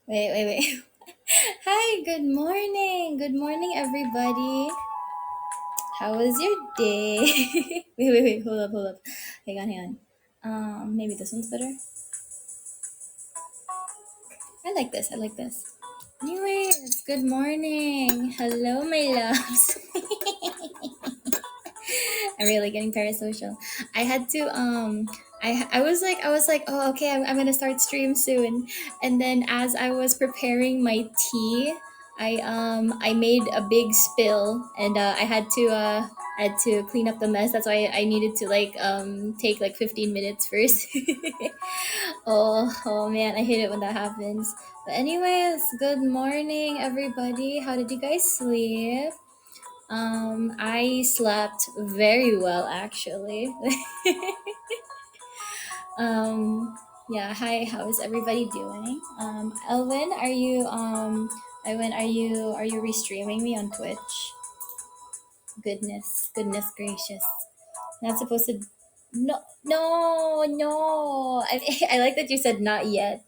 Wait. Hi, good morning. Good morning, everybody. How was your day? Wait. Hold up. Hang on. Maybe this one's better. I like this. Anyways, good morning. Hello, my loves. I'm really getting parasocial. I had to I was like, oh, okay, I'm gonna start stream soon. And then as I was preparing my tea, I made a big spill, and I had to clean up the mess. That's why I needed to take like 15 minutes first. Oh man, I hate it when that happens. But anyways, good morning, everybody. How did you guys sleep? I slept very well actually. um, yeah. Hi. How is everybody doing? Elwin, are you restreaming me on Twitch? Goodness gracious. Not supposed to. No. I like that you said not yet.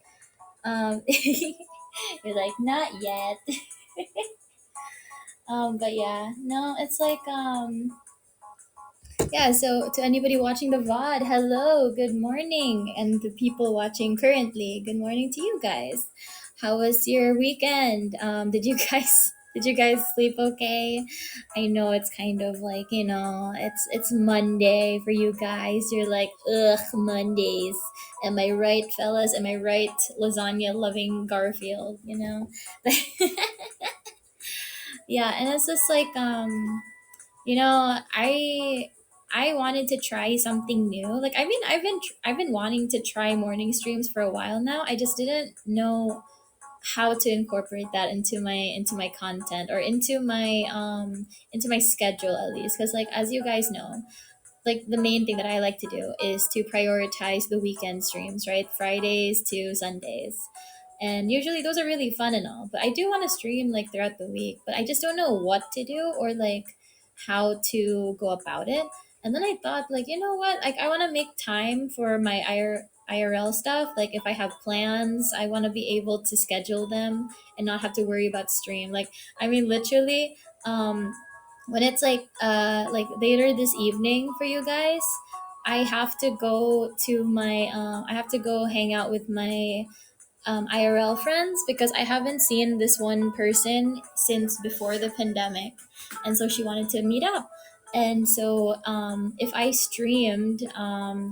You're like not yet. But yeah, no, it's like yeah, so to anybody watching the VOD, hello, good morning. And the people watching currently, good morning to you guys. How was your weekend? Did you guys did you guys sleep okay? I know it's kind of like, it's Monday for you guys. You're like, ugh, Mondays. Am I right, fellas? Am I right, lasagna loving Garfield, you know? Yeah, and it's just like you know, I wanted to try something new. Like I've been wanting to try morning streams for a while now. I just didn't know how to incorporate that into my content, or into my schedule, at least, because like as you guys know, like the main thing that I like to do is to prioritize the weekend streams, right? Fridays to Sundays. And usually those are really fun and all, but I do want to stream like throughout the week, but I just don't know what to do, or like how to go about it. And then I thought, like, you know what? Like, I want to make time for my IRL stuff. Like, if I have plans, I want to be able to schedule them and not have to worry about stream. Like, I mean, literally, when it's like later this evening for you guys, I have to go to I have to go hang out with my IRL friends, because I haven't seen this one person since before the pandemic, and so she wanted to meet up. And so if I streamed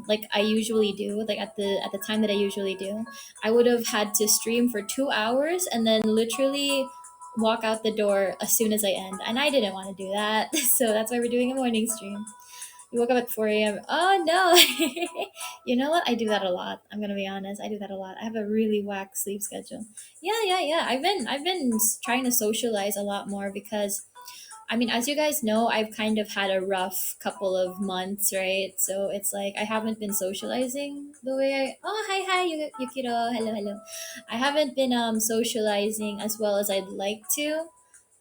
like I usually do, like at the time that I usually do, I would have had to stream for 2 hours and then literally walk out the door as soon as I end, and I didn't want to do that. So that's why we're doing a morning stream. You woke up at 4 a.m. Oh no. You know what? I do that a lot. I'm gonna be honest. I do that a lot. I have a really whack sleep schedule. Yeah. I've been trying to socialize a lot more, because I mean, as you guys know, I've kind of had a rough couple of months, right? So it's like I haven't been socializing the way I. Oh, hi, Yukiro. Hello. I haven't been socializing as well as I'd like to,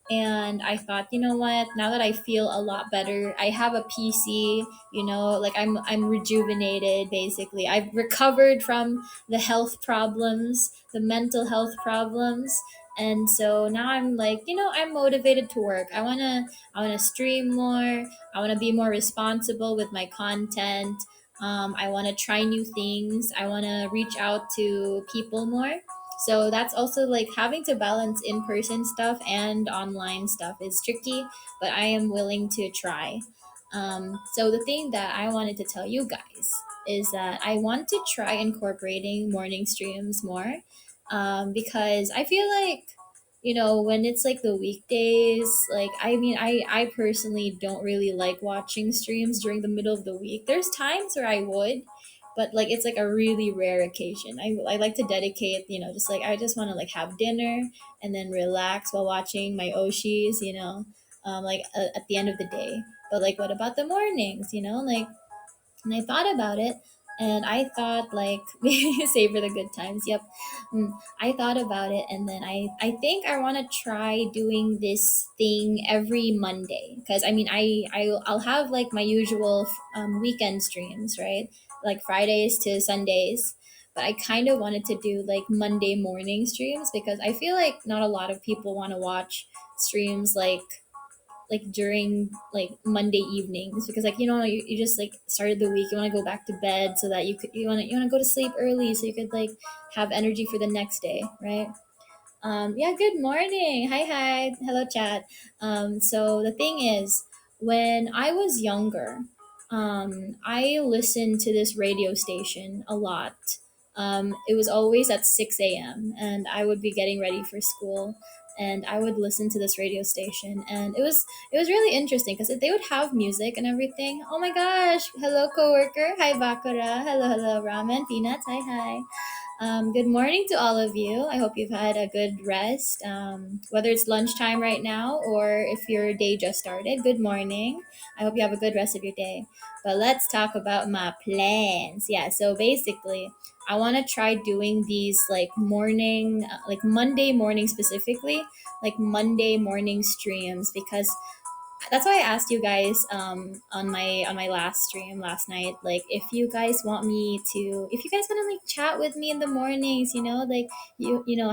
and I thought, you know what, now that I feel a lot better, I have a PC, like I'm rejuvenated. Basically, I've recovered from the health problems, the mental health problems, and so now I'm like, I'm motivated to work. I want to stream more. I want to be more responsible with my content. I want to try new things. I want to reach out to people more. So that's also like having to balance in person stuff and online stuff is tricky, but I am willing to try. So the thing that I wanted to tell you guys is that I want to try incorporating morning streams more, because I feel like, when it's like the weekdays, like I mean, I personally don't really like watching streams during the middle of the week. There's times where I would, but like it's like a really rare occasion. I like to dedicate, just like I just want to like have dinner and then relax while watching my oshis, at the end of the day. But like, what about the mornings, like, and I thought about it, and I thought like savor the good times. Yep. I thought about it, and then I think I want to try doing this thing every Monday, because I mean I'll have like my usual weekend streams, right? Like Fridays to Sundays. but I kind of wanted to do like Monday morning streams because I feel like not a lot of people want to watch streams like during like Monday evenings because like you just like started the week, you want to go back to bed so that you want to go to sleep early so you could like have energy for the next day, right? Yeah, good morning. Hi, hello, chat. So the thing is, when I was younger, I listened to this radio station a lot. It was always at 6 a.m., and I would be getting ready for school, and I would listen to this radio station, and it was really interesting because they would have music and everything. Oh my gosh! Hello, coworker. Hi, Bakura. Hello, ramen, peanuts. Hi. Good morning to all of you. I hope you've had a good rest, whether it's lunchtime right now or if your day just started. Good morning. I hope you have a good rest of your day. But let's talk about my plans. Yeah, so basically, I want to try doing these like morning, like Monday morning specifically, like Monday morning streams because that's why I asked you guys on my last stream last night, like if you guys want me to, if you guys want to like chat with me in the mornings, like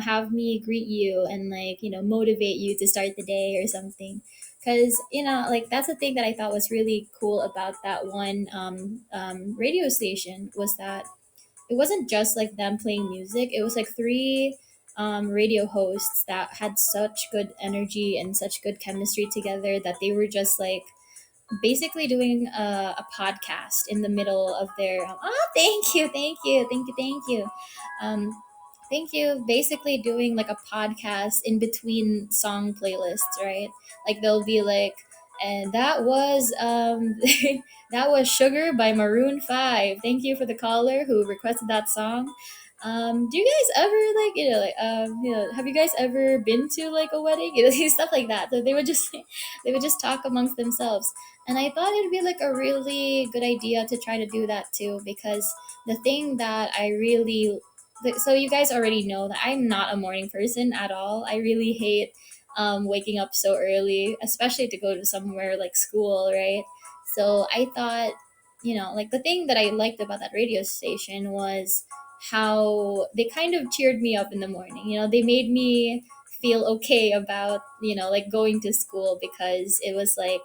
have me greet you and like motivate you to start the day or something. Because like that's the thing that I thought was really cool about that one radio station was that it wasn't just like them playing music. It was like three radio hosts that had such good energy and such good chemistry together that they were just like basically doing a podcast in the middle of their. Oh, um, thank you. Basically doing like a podcast in between song playlists, right? Like they'll be like, and that was that was Sugar by Maroon 5. Thank you for the caller who requested that song. Do you guys ever like have you guys ever been to like a wedding? Stuff like that. So they would just talk amongst themselves. And I thought it'd be like a really good idea to try to do that too, because the thing that I really so you guys already know that I'm not a morning person at all. I really hate waking up so early, especially to go to somewhere like school, right? So I thought, like the thing that I liked about that radio station was how they kind of cheered me up in the morning. They made me feel okay about, like going to school because it was like,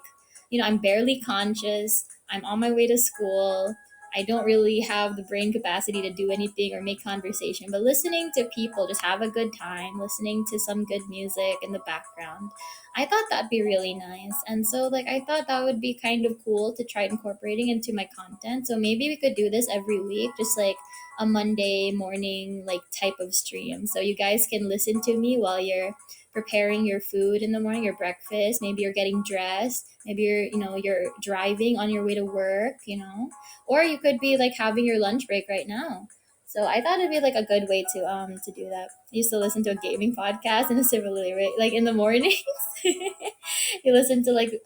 I'm barely conscious. I'm on my way to school. I don't really have the brain capacity to do anything or make conversation, but listening to people just have a good time, listening to some good music in the background, I thought that'd be really nice. And so, like, I thought that would be kind of cool to try incorporating into my content. So maybe we could do this every week, just like a Monday morning, like, type of stream. So you guys can listen to me while you're preparing your food in the morning, your breakfast. Maybe you're getting dressed. Maybe you're driving on your way to work. Or you could be like having your lunch break right now. So I thought it'd be like a good way to do that. I used to listen to a gaming podcast and a similarly, right? Like in the mornings, you listen to like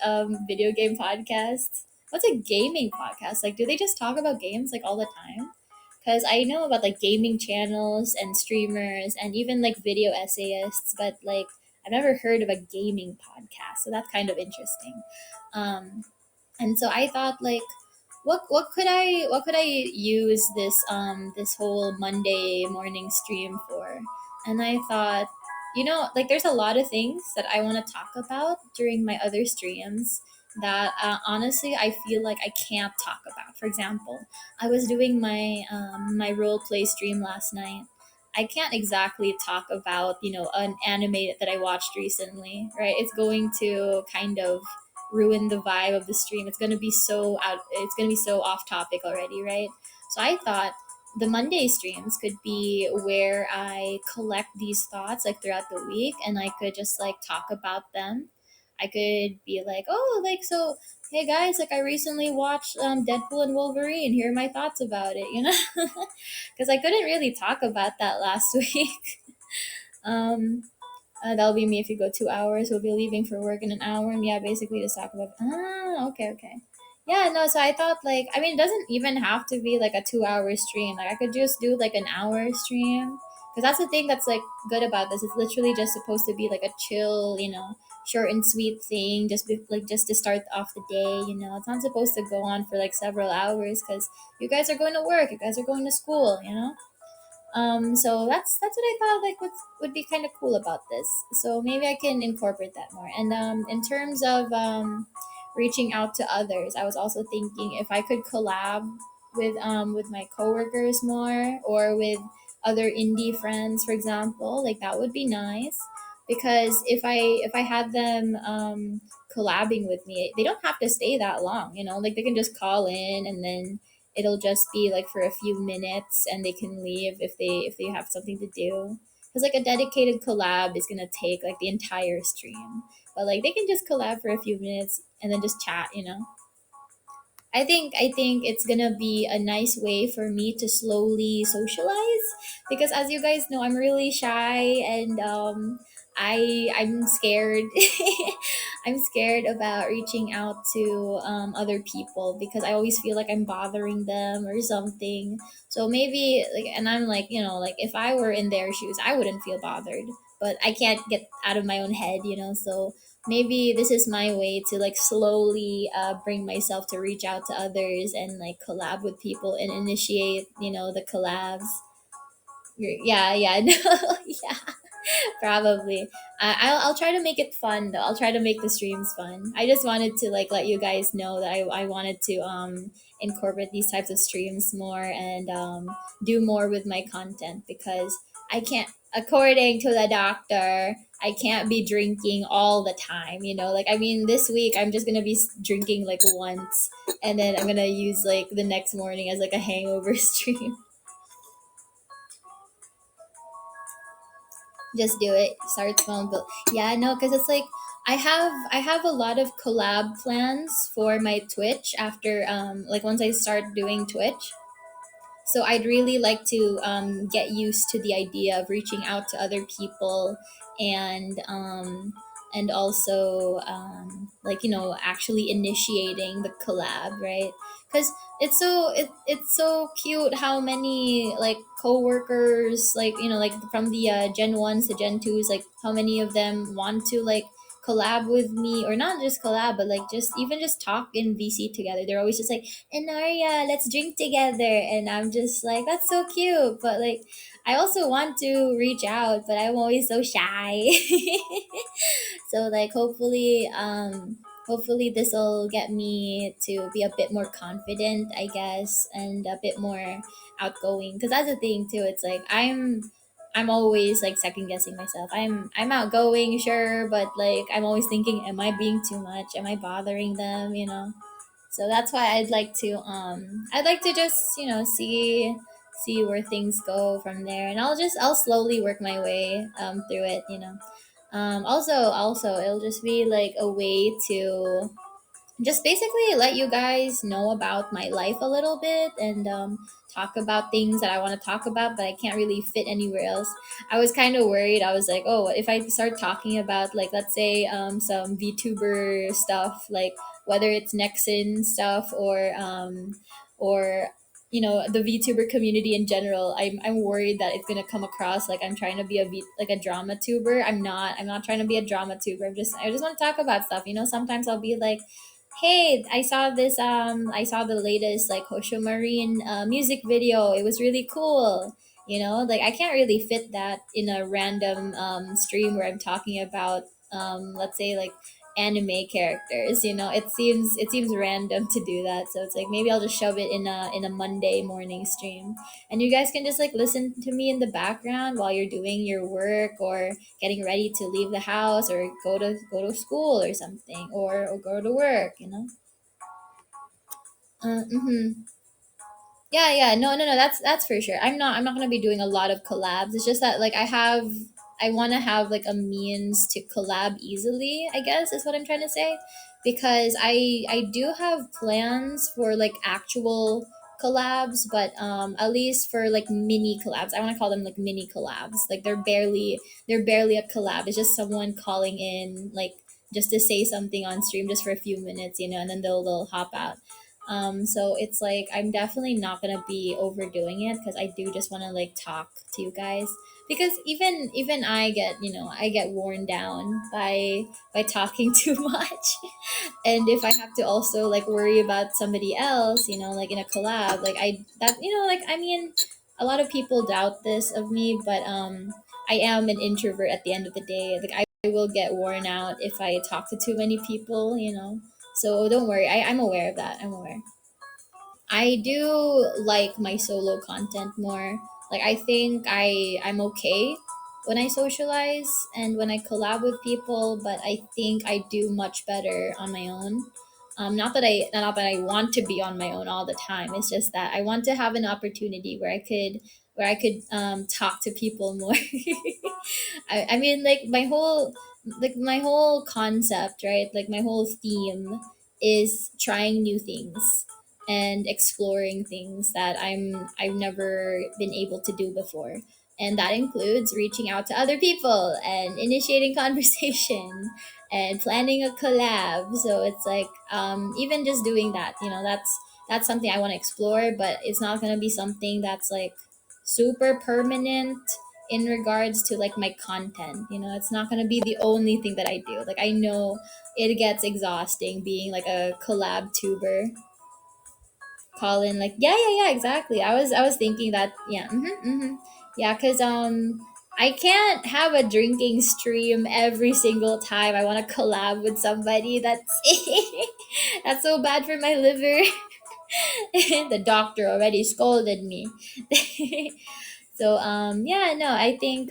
video game podcasts. What's a gaming podcast? Like, do they just talk about games like all the time? Because I know about like gaming channels and streamers and even like video essayists, but like I've never heard of a gaming podcast. So that's kind of interesting. Um, and so I thought like what could I use this whole Monday morning stream for? And I thought, like there's a lot of things that I want to talk about during my other streams that honestly I feel like I can't talk about. For example, I was doing my role play stream last night. I can't exactly talk about an anime that I watched recently, right? It's going to kind of ruin the vibe of the stream. It's gonna be so out. It's gonna be so off topic already, right? So I thought the Monday streams could be where I collect these thoughts like throughout the week, and I could just like talk about them. I could be like, oh, like so. Hey guys, like I recently watched Deadpool and Wolverine. Here are my thoughts about it, because I couldn't really talk about that last week. um, that'll be me if you go 2 hours. We'll be leaving for work in an hour. And yeah, basically just talk about. Okay. Yeah, no. So I thought like, I mean, it doesn't even have to be like a 2 hour stream. Like I could just do like an hour stream. Because that's the thing that's like good about this. It's literally just supposed to be like a chill, short and sweet thing. Like just to start off the day. It's not supposed to go on for like several hours because you guys are going to work. You guys are going to school. So that's what I thought like would be kind of cool about this. So maybe I can incorporate that more. And in terms of reaching out to others, I was also thinking if I could collab with my coworkers more, or with other indie friends, for example, like that would be nice. Because if I had them collabing with me, they don't have to stay that long, you know, like they can just call in, and then it'll just be like for a few minutes, and they can leave if they have something to do. Because like a dedicated collab is gonna take like the entire stream, but like they can just collab for a few minutes and then just chat, you know. I think it's gonna be a nice way for me to slowly socialize, because as you guys know, I'm really shy, and I'm scared. I'm scared about reaching out to other people, because I always feel like I'm bothering them or something. So maybe like, and I'm like, you know, like if I were in their shoes, I wouldn't feel bothered. But I can't get out of my own head, you know. So maybe this is my way to like slowly bring myself to reach out to others and like collab with people and initiate, you know, the collabs. Yeah, yeah, no, yeah, probably. I'll try to make it fun though. I'll try to make the streams fun. I just wanted to like let you guys know that I wanted to incorporate these types of streams more, and do more with my content, because I can't, according to the doctor, I can't be drinking all the time, you know? Like I mean this week I'm just going to be drinking like once, and then I'm going to use like the next morning as like a hangover stream. Just do it, start small, but yeah, no, because it's like I have a lot of collab plans for my Twitch after like once I start doing Twitch. So I'd really like to get used to the idea of reaching out to other people, and also like, you know, actually initiating the collab, right? Because it's so cute how many like coworkers, like, you know, like from the Gen 1s to Gen 2s, like how many of them want to like collab with me, or not just collab, but like just even just talk in VC together. They're always just like, Enaria, let's drink together. And I'm just like, that's so cute. But like, I also want to reach out, but I'm always so shy. So like, hopefully this will get me to be a bit more confident, I guess, and a bit more outgoing. Because that's the thing too. It's like I'm always like second guessing myself. I'm outgoing, sure, but like I'm always thinking, am I being too much? Am I bothering them? You know. So that's why I'd like to just, you know, see where things go from there, and I'll slowly work my way through it, you know. Also it'll just be like a way to just basically let you guys know about my life a little bit, and talk about things that I want to talk about, but I can't really fit anywhere else. I was kind of worried. I was like, oh, if I start talking about like, let's say some VTuber stuff, like whether it's Nexon stuff, or you know, the VTuber community in general, I'm worried that it's gonna come across like I'm trying to be like a drama tuber. I'm not trying to be a drama tuber. I just want to talk about stuff. You know, sometimes I'll be like, hey, I saw the latest like Hosho Marine music video. It was really cool. You know, like I can't really fit that in a random stream where I'm talking about let's say like anime characters. You know, it seems random to do that. So it's like maybe I'll just shove it in a Monday morning stream, and you guys can just like listen to me in the background while you're doing your work, or getting ready to leave the house, or go to school or something, or go to work, you know. Mm-hmm. Yeah, yeah. No, no, no. That's for sure. I'm not gonna be doing a lot of collabs. It's just that like I want to have like a means to collab easily, I guess is what I'm trying to say, because I do have plans for like actual collabs, but at least for like mini collabs. I want to call them like mini collabs. Like they're barely a collab. It's just someone calling in like just to say something on stream just for a few minutes, you know, and then they'll hop out. So it's like I'm definitely not gonna be overdoing it, because I do just want to like talk to you guys, because even I get worn down by talking too much. And if I have to also like worry about somebody else, you know, like in a collab, like I that you know like I mean, a lot of people doubt this of me, but I am an introvert at the end of the day. Like I will get worn out if I talk to too many people, you know. So don't worry, I'm aware of that. I'm aware. I do like my solo content more. Like I think I'm okay when I socialize and when I collab with people, but I think I do much better on my own. Not that I want to be on my own all the time. It's just that I want to have an opportunity where I could talk to people more. I mean like my whole concept, right? Like my whole theme is trying new things and exploring things that I've never been able to do before. And that includes reaching out to other people and initiating conversation and planning a collab. So it's like even just doing that, that's something I want to explore, but it's not going to be something that's like super permanent in regards to like my content. It's not going to be the only thing that I do. Like I know it gets exhausting being like a collab tuber. Colin, like, yeah, yeah, yeah, exactly. I was thinking that, yeah, yeah, cause I can't have a drinking stream every single time I want to collab with somebody. That's that's so bad for my liver. The doctor already scolded me. So yeah, no, I think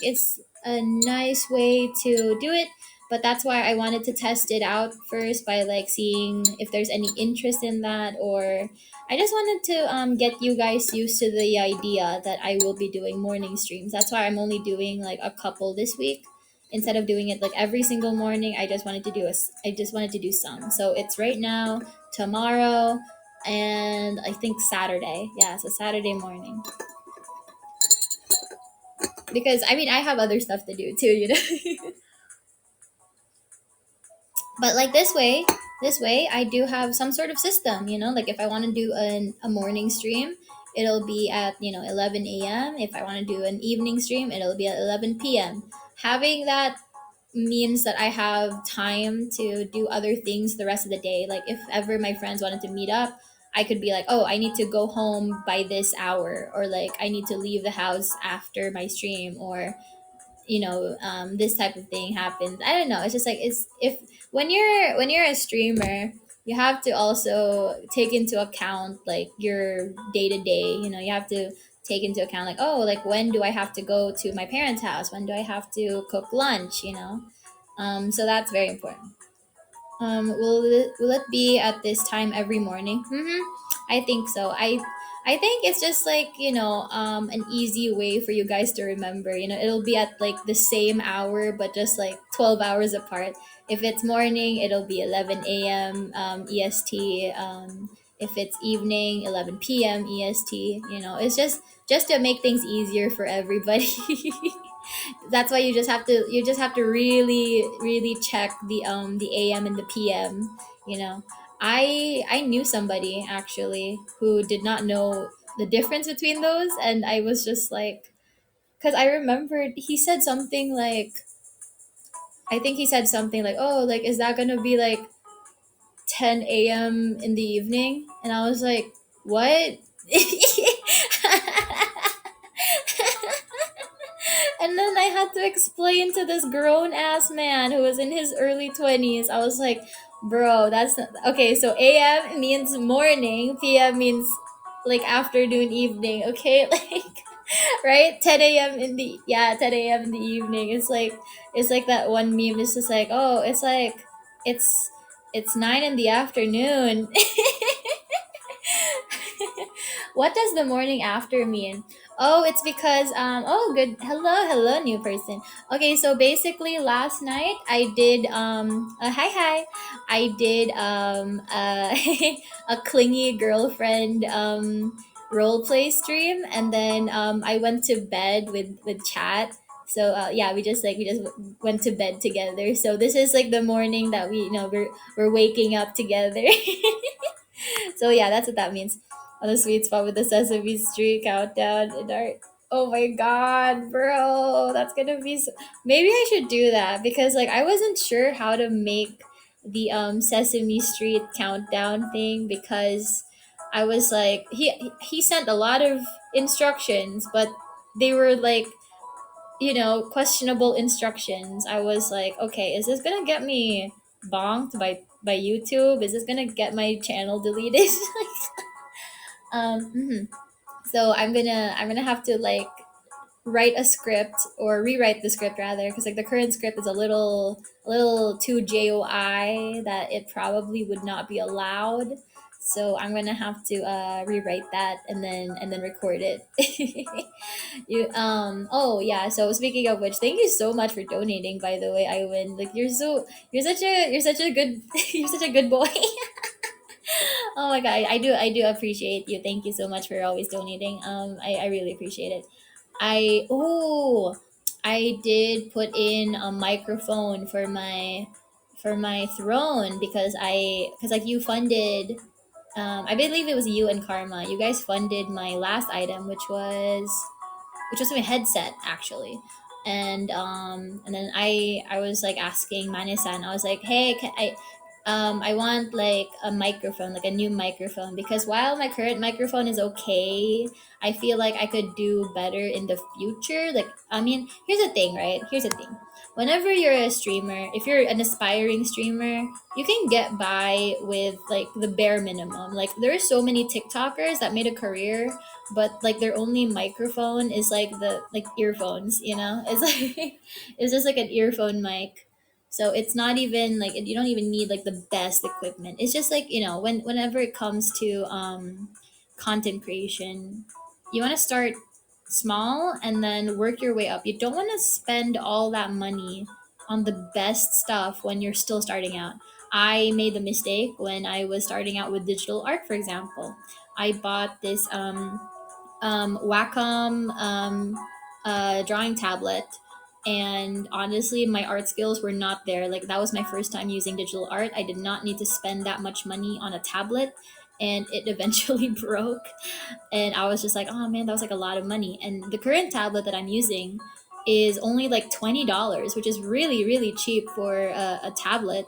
it's a nice way to do it, but that's why I wanted to test it out first by like seeing if there's any interest in that, or I just wanted to get you guys used to the idea that I will be doing morning streams. That's why I'm only doing like a couple this week instead of doing it like every single morning. I just wanted to do some. So it's right now, tomorrow, and I think Saturday. Yeah, so Saturday morning, because I mean I have other stuff to do too. But like this way I do have some sort of system. Like if I want to do a morning stream, it'll be at 11 a.m. If I want to do an evening stream, it'll be at 11 p.m. Having that means that I have time to do other things the rest of the day. Like if ever my friends wanted to meet up, I could be like, oh, I need to go home by this hour, or like I need to leave the house after my stream, or this type of thing happens. I don't know, it's just like, it's if when you're a streamer, you have to also take into account like your day to day. You have to take into account like, oh, like when do I have to go to my parents house, when do I have to cook lunch, so that's very important. Will it be at this time every morning? I think so. I think it's just like an easy way for you guys to remember. It'll be at like the same hour, but just like 12 hours apart. If it's morning, it'll be 11 a.m. EST. If it's evening, 11 p.m. EST. It's just to make things easier for everybody. That's why you just have to really really check the AM and the PM. I knew somebody actually who did not know the difference between those, and I was just like, because I remembered he said something like, I think he said something like, oh, like, is that gonna be like 10 a.m. in the evening? And I was like, what? And then I had to explain to this grown ass man who was in his early 20s. I was like, bro, that's not okay. So AM means morning, PM means like afternoon, evening, okay? Like, right? 10 a.m. in the, yeah, 10 a.m. in the evening. It's like that one meme. It's just like, oh, it's like, it's, it's 9 in the afternoon. What does the morning after mean? Oh, it's because oh, good. Hello new person. Okay, so basically last night I did hi hi. I did a clingy girlfriend role play stream, and then I went to bed with chat. So yeah, we just went to bed together. So this is like the morning that we're waking up together. So yeah, that's what that means. On the sweet spot with the Sesame Street countdown in our. Oh my god, bro, that's gonna be. Maybe I should do that, because like I wasn't sure how to make the Sesame Street countdown thing, because I was like, he sent a lot of instructions, but they were like, questionable instructions. I was like, okay, is this gonna get me bonked by YouTube? Is this gonna get my channel deleted? Mhm. So I'm gonna have to like write a script or rewrite the script rather, because like the current script is a little too JOI that it probably would not be allowed. So I'm gonna have to rewrite that and then record it. You oh yeah, so speaking of which, thank you so much for donating, by the way, Iwan. Like you're such a good you're such a good boy. Oh my god, I do appreciate you. Thank you so much for always donating. I really appreciate it. I did put in a microphone for my throne, because like you funded, I believe it was you and Karma. You guys funded my last item, which was my headset actually. And then I was like asking Mane-san. I was like, hey, I want like a microphone, like a new microphone, because while my current microphone is okay, I feel like I could do better in the future. Like, I mean, here's the thing, right? Here's the thing. Whenever you're a streamer, if you're an aspiring streamer, you can get by with like the bare minimum. Like, there are so many TikTokers that made a career, but like their only microphone is like the like earphones, it's like it's just like an earphone mic. So it's not even like, you don't even need like the best equipment. It's just like, whenever it comes to content creation, you want to start small and then work your way up. You don't want to spend all that money on the best stuff when you're still starting out. I made the mistake when I was starting out with digital art, for example. I bought this Wacom drawing tablet, and honestly, my art skills were not there. Like, that was my first time using digital art. I did not need to spend that much money on a tablet, and it eventually broke. And I was just like, oh man, that was like a lot of money. And the current tablet that I'm using is only like $20, which is really really cheap for a tablet.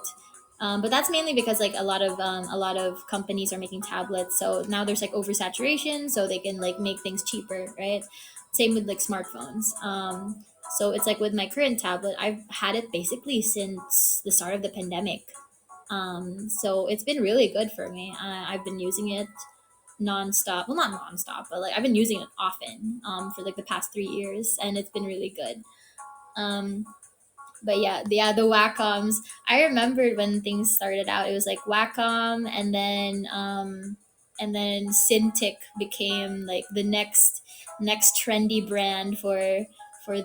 But that's mainly because like a lot of companies are making tablets, so now there's like oversaturation, so they can like make things cheaper, right? Same with like smartphones. So it's like with my current tablet, I've had it basically since the start of the pandemic. So it's been really good for me. I've been using it nonstop. Well, not nonstop, but like I've been using it often for like the past 3 years, and it's been really good. Um, but yeah, the Wacoms. I remembered when things started out. It was like Wacom, and then Cintiq became like the next trendy brand for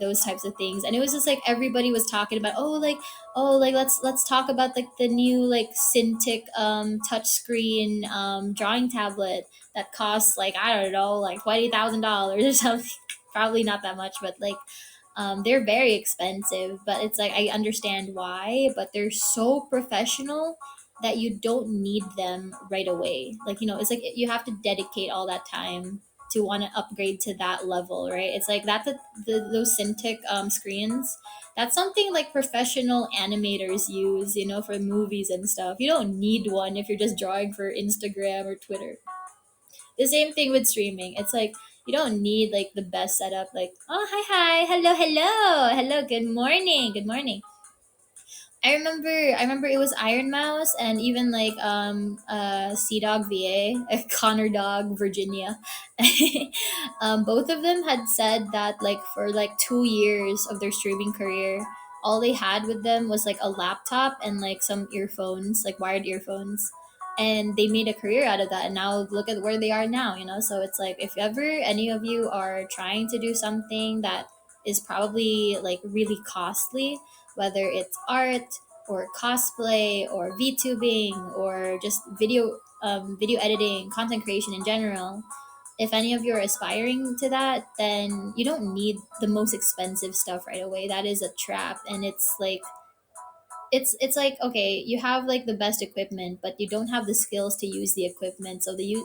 those types of things. And it was just like everybody was talking about, oh, like let's talk about like the new like Cintiq touchscreen drawing tablet that costs like, I don't know, like $20,000 or something. Probably not that much, but like they're very expensive, but it's like I understand why, but they're so professional that you don't need them right away. Like, it's like you have to dedicate all that time to want to upgrade to that level, right? It's like that those Cintiq screens. That's something like professional animators use, for movies and stuff. You don't need one if you're just drawing for Instagram or Twitter. The same thing with streaming. It's like you don't need like the best setup. Like, oh, hi, hello, hello, good morning, good morning. I remember it was Iron Mouse, and even like Sea Dog VA, Connor Dog Virginia. Both of them had said that like for like 2 years of their streaming career, all they had with them was like a laptop and like some earphones, like wired earphones. And they made a career out of that, and now look at where they are now, So it's like, if ever any of you are trying to do something that is probably like really costly, whether it's art or cosplay or VTubing or just video editing, content creation in general. If any of you are aspiring to that, then you don't need the most expensive stuff right away. That is a trap, and it's like, okay, you have like the best equipment, but you don't have the skills to use the equipment, so the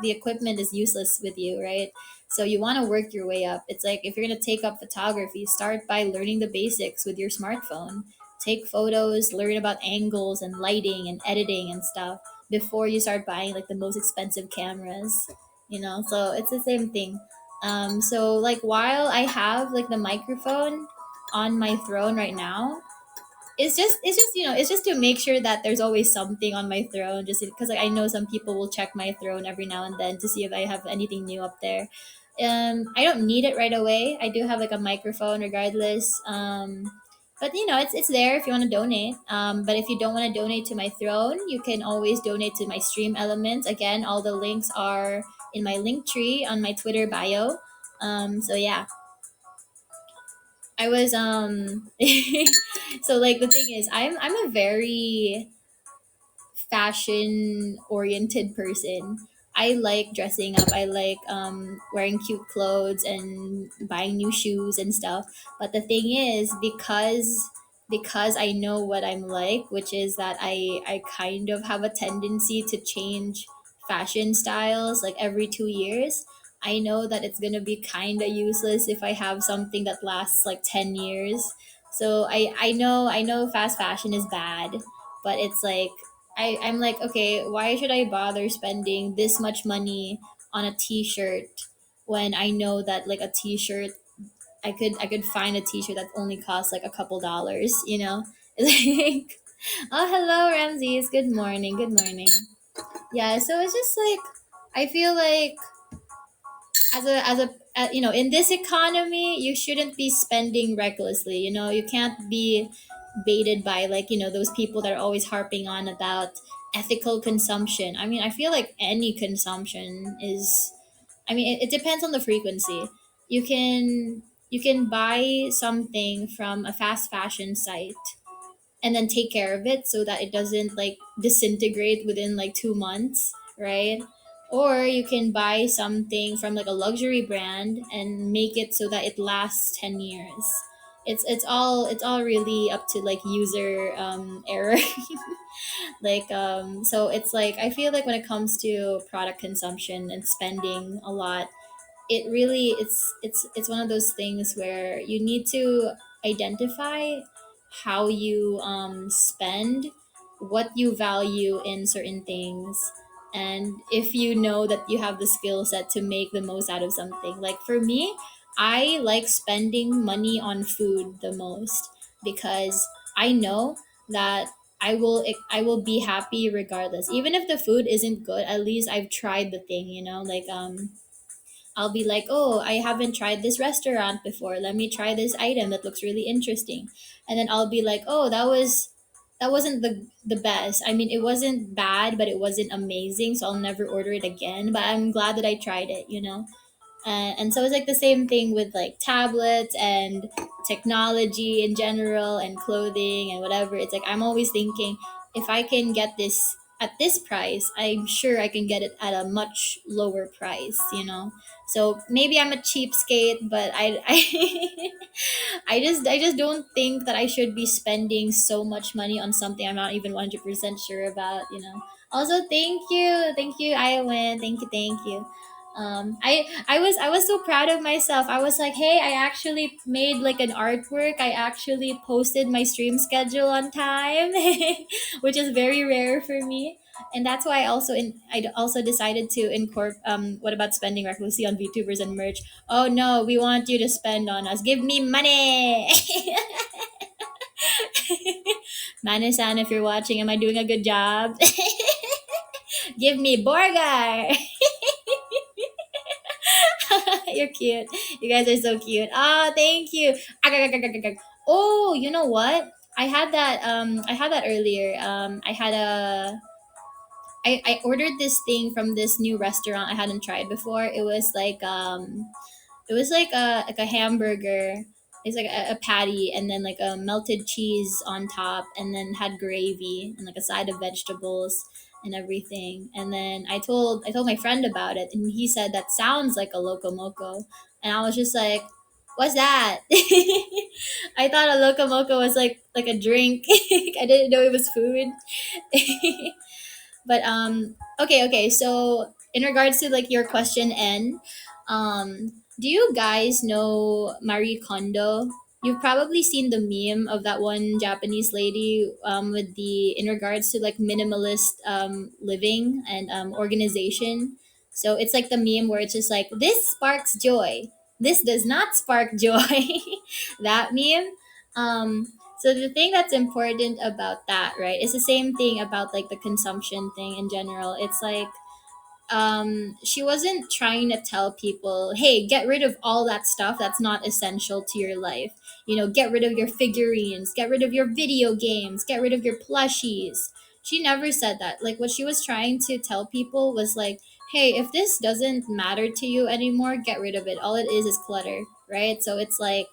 equipment is useless with you, right? So you want to work your way up. It's like, if you're going to take up photography, start by learning the basics with your smartphone. Take photos, learn about angles and lighting and editing and stuff. before you start buying like the most expensive cameras, so it's the same thing. So like while I have like the microphone on my throne right now, it's just to make sure that there's always something on my throne, just because like I know some people will check my throne every now and then to see if I have anything new up there. I don't need it right away. I do have like a microphone regardless. But it's there if you want to donate. But if you don't want to donate to my throne, you can always donate to my stream elements. Again, all the links are in my link tree on my Twitter bio. So yeah, I was so like the thing is, I'm a very fashion oriented person. I like dressing up. I like wearing cute clothes and buying new shoes and stuff. But the thing is, because I know what I'm like, which is that I kind of have a tendency to change fashion styles like every 2 years. I know that it's gonna be kind of useless if I have something that lasts like 10 years. So I know fast fashion is bad, but it's like I'm like, okay, why should I bother spending this much money on a t-shirt when I know that like a t-shirt, I could find a t-shirt that only costs like a couple dollars. Like, oh, hello, Ramses. Good morning. Good morning. Yeah, so it's just like I feel like as a in this economy you shouldn't be spending recklessly. You can't be baited by like those people that are always harping on about ethical consumption. I mean, I feel like any consumption is, I mean, it depends on the frequency. You can buy something from a fast fashion site and then take care of it so that it doesn't like disintegrate within like 2 months, right? Or you can buy something from like a luxury brand and make it so that it lasts 10 years. It's all really up to like user error. So it's like I feel like when it comes to product consumption and spending a lot, it's one of those things where you need to identify how you spend, what you value in certain things, and if you know that you have the skill set to make the most out of something. Like for me, I like spending money on food the most because I know that I will be happy regardless, even if the food isn't good. At least I've tried the thing, like I'll be like, oh, I haven't tried this restaurant before. Let me try this item that looks really interesting. And then I'll be like, oh, that wasn't the best. I mean, it wasn't bad, but it wasn't amazing, so I'll never order it again. But I'm glad that I tried it. And so it's like the same thing with like tablets and technology in general and clothing and whatever. It's like I'm always thinking, if I can get this at this price, I'm sure I can get it at a much lower price. So maybe I'm a cheapskate, but I just don't think that I should be spending so much money on something I'm not even 100% sure about. Also, thank you, Iowin. Thank you. I was so proud of myself. I was like, hey, I actually made like an artwork. I actually posted my stream schedule on time, which is very rare for me. And that's why I also decided to incorporate what about spending recklessly on VTubers and merch. Oh no, we want you to spend on us. Give me money. Manasan, if you're watching, am I doing a good job? Give me burger. You're cute. You guys are so cute. Oh, thank you. Ag, ag, ag, ag, ag, ag. Oh, you know what? I had that earlier. I ordered this thing from this new restaurant I hadn't tried before. It was like a hamburger. It's like a patty and then like a melted cheese on top and then had gravy and like a side of vegetables and everything. And then I told my friend about it and he said that sounds like a loco moco. And I was just like, what's that? I thought a loco moco was like a drink. I didn't know it was food. But okay, so in regards to like your question, N, do you guys know Marie Kondo? you've probably seen the meme of that one Japanese lady, with the in regards to like minimalist living and organization. So it's like the meme where it's just like, this sparks joy, this does not spark joy. That meme. So the thing that's important about that, right, is the same thing about like the consumption thing in general. It's like, she wasn't trying to tell people, hey, get rid of all that stuff that's not essential to your life. You know, get rid of your figurines, get rid of your video games, get rid of your plushies. She never said that. Like, what she was trying to tell people was like, hey, if this doesn't matter to you anymore, get rid of it. All it is clutter, right? So it's like,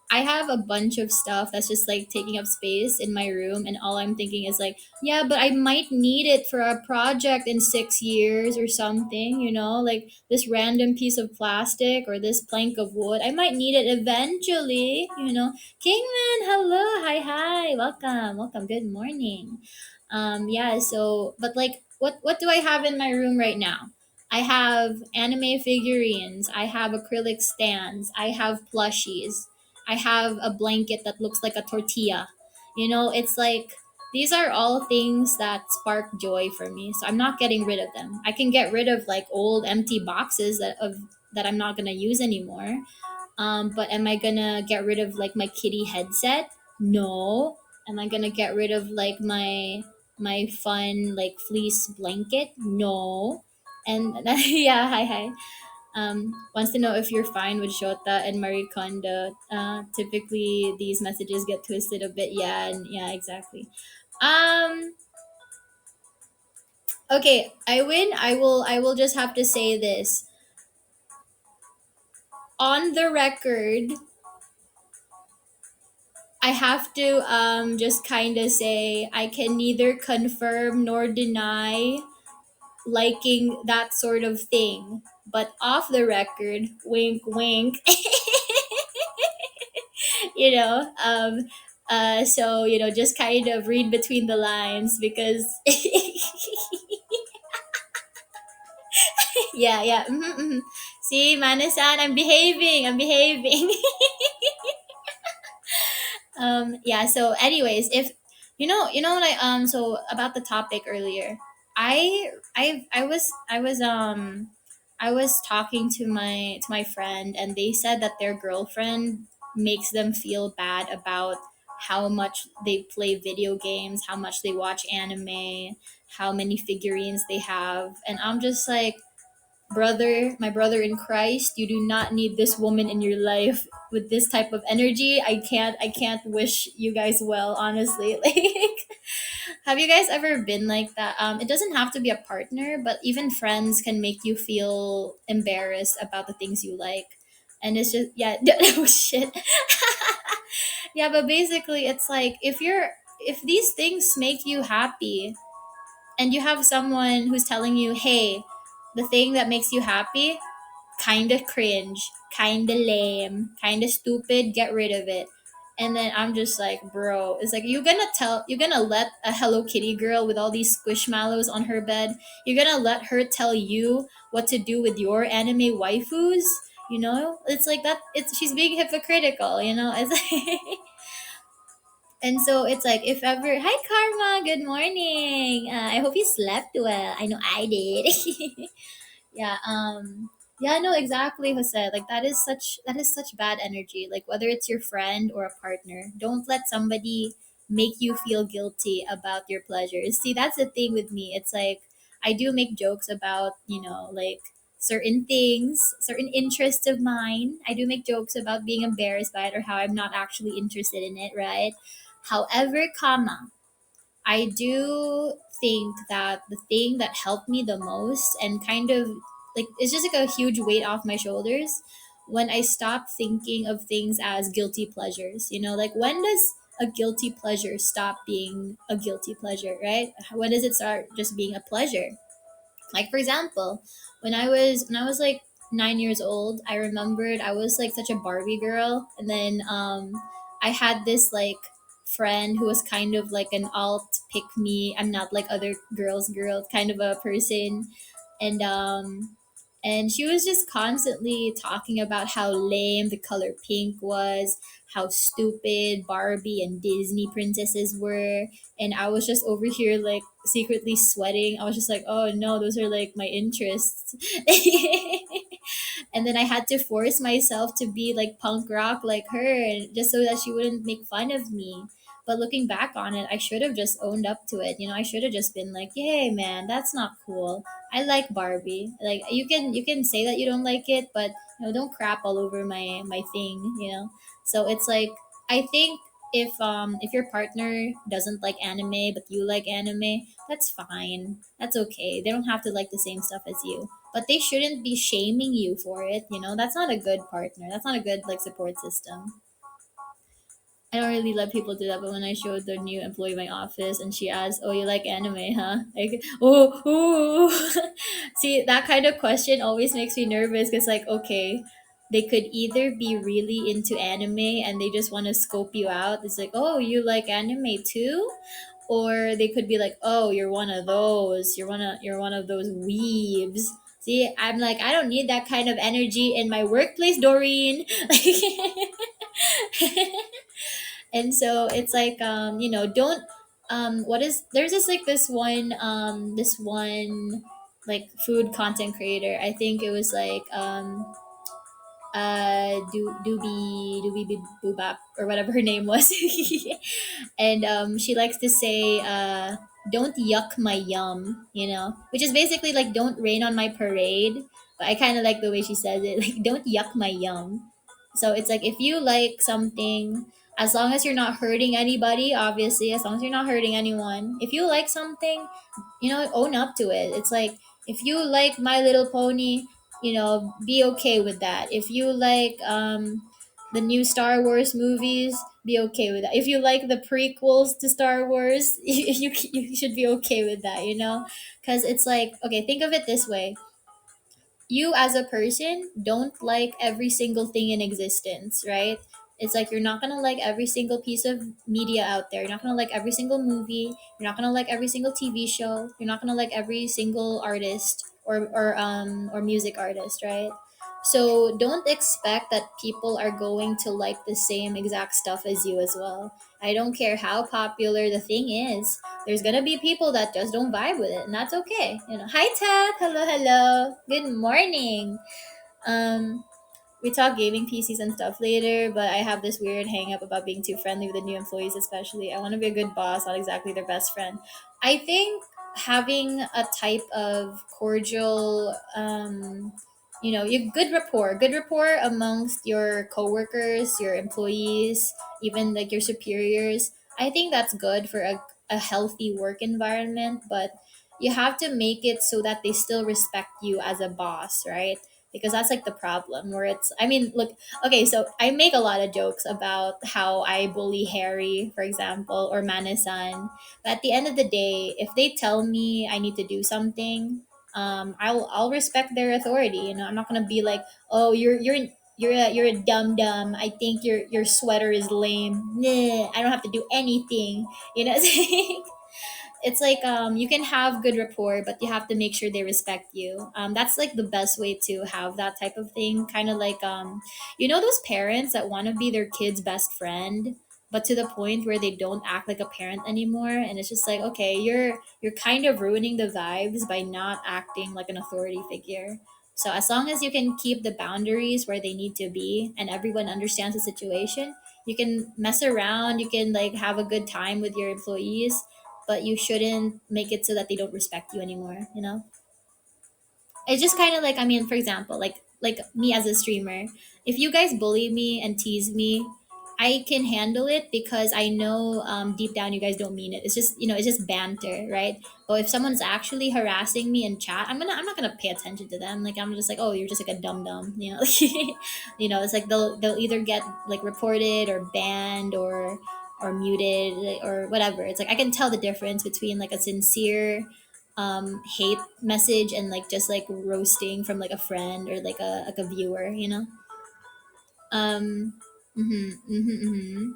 I have a bunch of stuff that's just like taking up space in my room, and all I'm thinking is like, yeah, but I might need it for a project in 6 years or something, you know, like this random piece of plastic or this plank of wood. I might need it eventually, you know. Kingman, hello, hi, welcome, good morning. Yeah, so, but like, what do I have in my room right now? I have anime figurines, I have acrylic stands, I have plushies, I have a blanket that looks like a tortilla. You know, it's like, these are all things that spark joy for me. So I'm not getting rid of them. I can get rid of like old empty boxes that I'm not gonna use anymore. But am I gonna get rid of like my kitty headset? No. Am I gonna get rid of like my fun like fleece blanket? No. And yeah, hi. Wants to know if you're fine with Shota and Marie Kondo. Typically, these messages get twisted a bit. Yeah, and yeah, exactly. Um, okay, I win. I will just have to say this on the record. I have to just kind of say I can neither confirm nor deny liking that sort of thing. But off the record, wink, wink. you know so just kind of read between the lines because yeah, see, Manasan, I'm behaving. Yeah, so anyways, if what so about the topic earlier, I was talking to my friend, and they said that their girlfriend makes them feel bad about how much they play video games, how much they watch anime, how many figurines they have, and I'm just like, brother, my brother in Christ, you do not need this woman in your life with this type of energy. I can't wish you guys well, honestly. Like, have you guys ever been like that? It doesn't have to be a partner, but even friends can make you feel embarrassed about the things you like. And it's just, yeah, oh shit. Yeah, but basically it's like, if these things make you happy, and you have someone who's telling you, hey, the thing that makes you happy, kind of cringe, kind of lame, kind of stupid, get rid of it. And then I'm just like, bro, it's like, you're gonna let a Hello Kitty girl with all these squishmallows on her bed, you're gonna let her tell you what to do with your anime waifus? It's like that. It's She's being hypocritical. It's like, and so it's like, if ever, hi Karma, good morning. I hope you slept well. I know I did. Yeah. Yeah, no, exactly, Jose. Like, that is such bad energy. Like, whether it's your friend or a partner, don't let somebody make you feel guilty about your pleasures. See, that's the thing with me. It's like, I do make jokes about, like, certain things, certain interests of mine. I do make jokes about being embarrassed by it, or how I'm not actually interested in it, right? However, comma, I do think that the thing that helped me the most, and kind of like, it's just like a huge weight off my shoulders, when I stopped thinking of things as guilty pleasures. Like, when does a guilty pleasure stop being a guilty pleasure, right? When does it start just being a pleasure? Like, for example, when I was like 9 years old, I remembered I was like such a Barbie girl, and then I had this like friend who was kind of like an alt pick me. I'm not like other girls, girl kind of a person, and and she was just constantly talking about how lame the color pink was, how stupid Barbie and Disney princesses were, and I was just over here like secretly sweating. I was just like, oh no, those are like my interests. And then I had to force myself to be like punk rock like her, and just so that she wouldn't make fun of me. But looking back on it, I should have just owned up to it. I should have just been like, "Yay, man, that's not cool. I like Barbie." Like you can say that you don't like it, but don't crap all over my thing. So it's like, I think if your partner doesn't like anime but you like anime, that's fine. That's okay. They don't have to like the same stuff as you, but they shouldn't be shaming you for it. That's not a good partner. That's not a good like support system. I don't really let people do that, but when I showed the new employee my office and she asked, "Oh, you like anime, huh?" Like, oh, ooh. See, that kind of question always makes me nervous because, like, okay, they could either be really into anime and they just want to scope you out. It's like, "Oh, you like anime too?" Or they could be like, "Oh, you're one of those. You're one of those weebs." See, I'm like, I don't need that kind of energy in my workplace, Doreen. And so it's like, don't what is there's this one like food content creator. I think it was like Boobap or whatever her name was. And she likes to say, don't yuck my yum, which is basically like, don't rain on my parade. But I kind of like the way she says it, like, don't yuck my yum. So it's like, if you like something, as long as you're not hurting anybody, obviously, as long as you're not hurting anyone, if you like something, own up to it. It's like, if you like My Little Pony, be okay with that. If you like the new Star Wars movies, be okay with that. If you like the prequels to Star Wars, you should be okay with that. Because it's like, okay, think of it this way: you as a person don't like every single thing in existence, right? It's like, you're not gonna like every single piece of media out there. You're not gonna like every single movie. You're not gonna like every single TV show. You're not gonna like every single artist or music artist, right? So don't expect that people are going to like the same exact stuff as you as well. I don't care how popular the thing is. There's gonna be people that just don't vibe with it, and that's okay. Hi Ted, hello, hello, good morning. Um, we talk gaming PCs and stuff later, but I have this weird hang up about being too friendly with the new employees, especially. I want to be a good boss, not exactly their best friend. I think having a type of cordial, you good rapport amongst your coworkers, your employees, even like your superiors. I think that's good for a healthy work environment, but you have to make it so that they still respect you as a boss, right? Because that's like the problem where it's, I mean, look, okay, so I make a lot of jokes about how I bully Harry, for example, or Manasan. But at the end of the day, if they tell me I need to do something, I'll respect their authority. I'm not gonna be like, oh, you're a dum dum. I think your sweater is lame. Nah, I don't have to do anything. It's like, you can have good rapport, but you have to make sure they respect you. That's like the best way to have that type of thing. Kind of like, those parents that want to be their kid's best friend, but to the point where they don't act like a parent anymore, and it's just like, okay, you're kind of ruining the vibes by not acting like an authority figure. So as long as you can keep the boundaries where they need to be and everyone understands the situation, you can mess around, you can like have a good time with your employees, but you shouldn't make it so that they don't respect you anymore. It's just kind of like, I mean, for example, like me as a streamer, if you guys bully me and tease me, I can handle it because I know, deep down you guys don't mean it. It's just banter, right? But if someone's actually harassing me in chat, I'm not gonna pay attention to them. Like, I'm just like, oh, you're just like a dum dum, It's like they'll either get like reported or banned or muted, like, or whatever. It's like, I can tell the difference between like a sincere hate message and like just like roasting from like a friend or like a viewer. um mhm, mhm, mhm.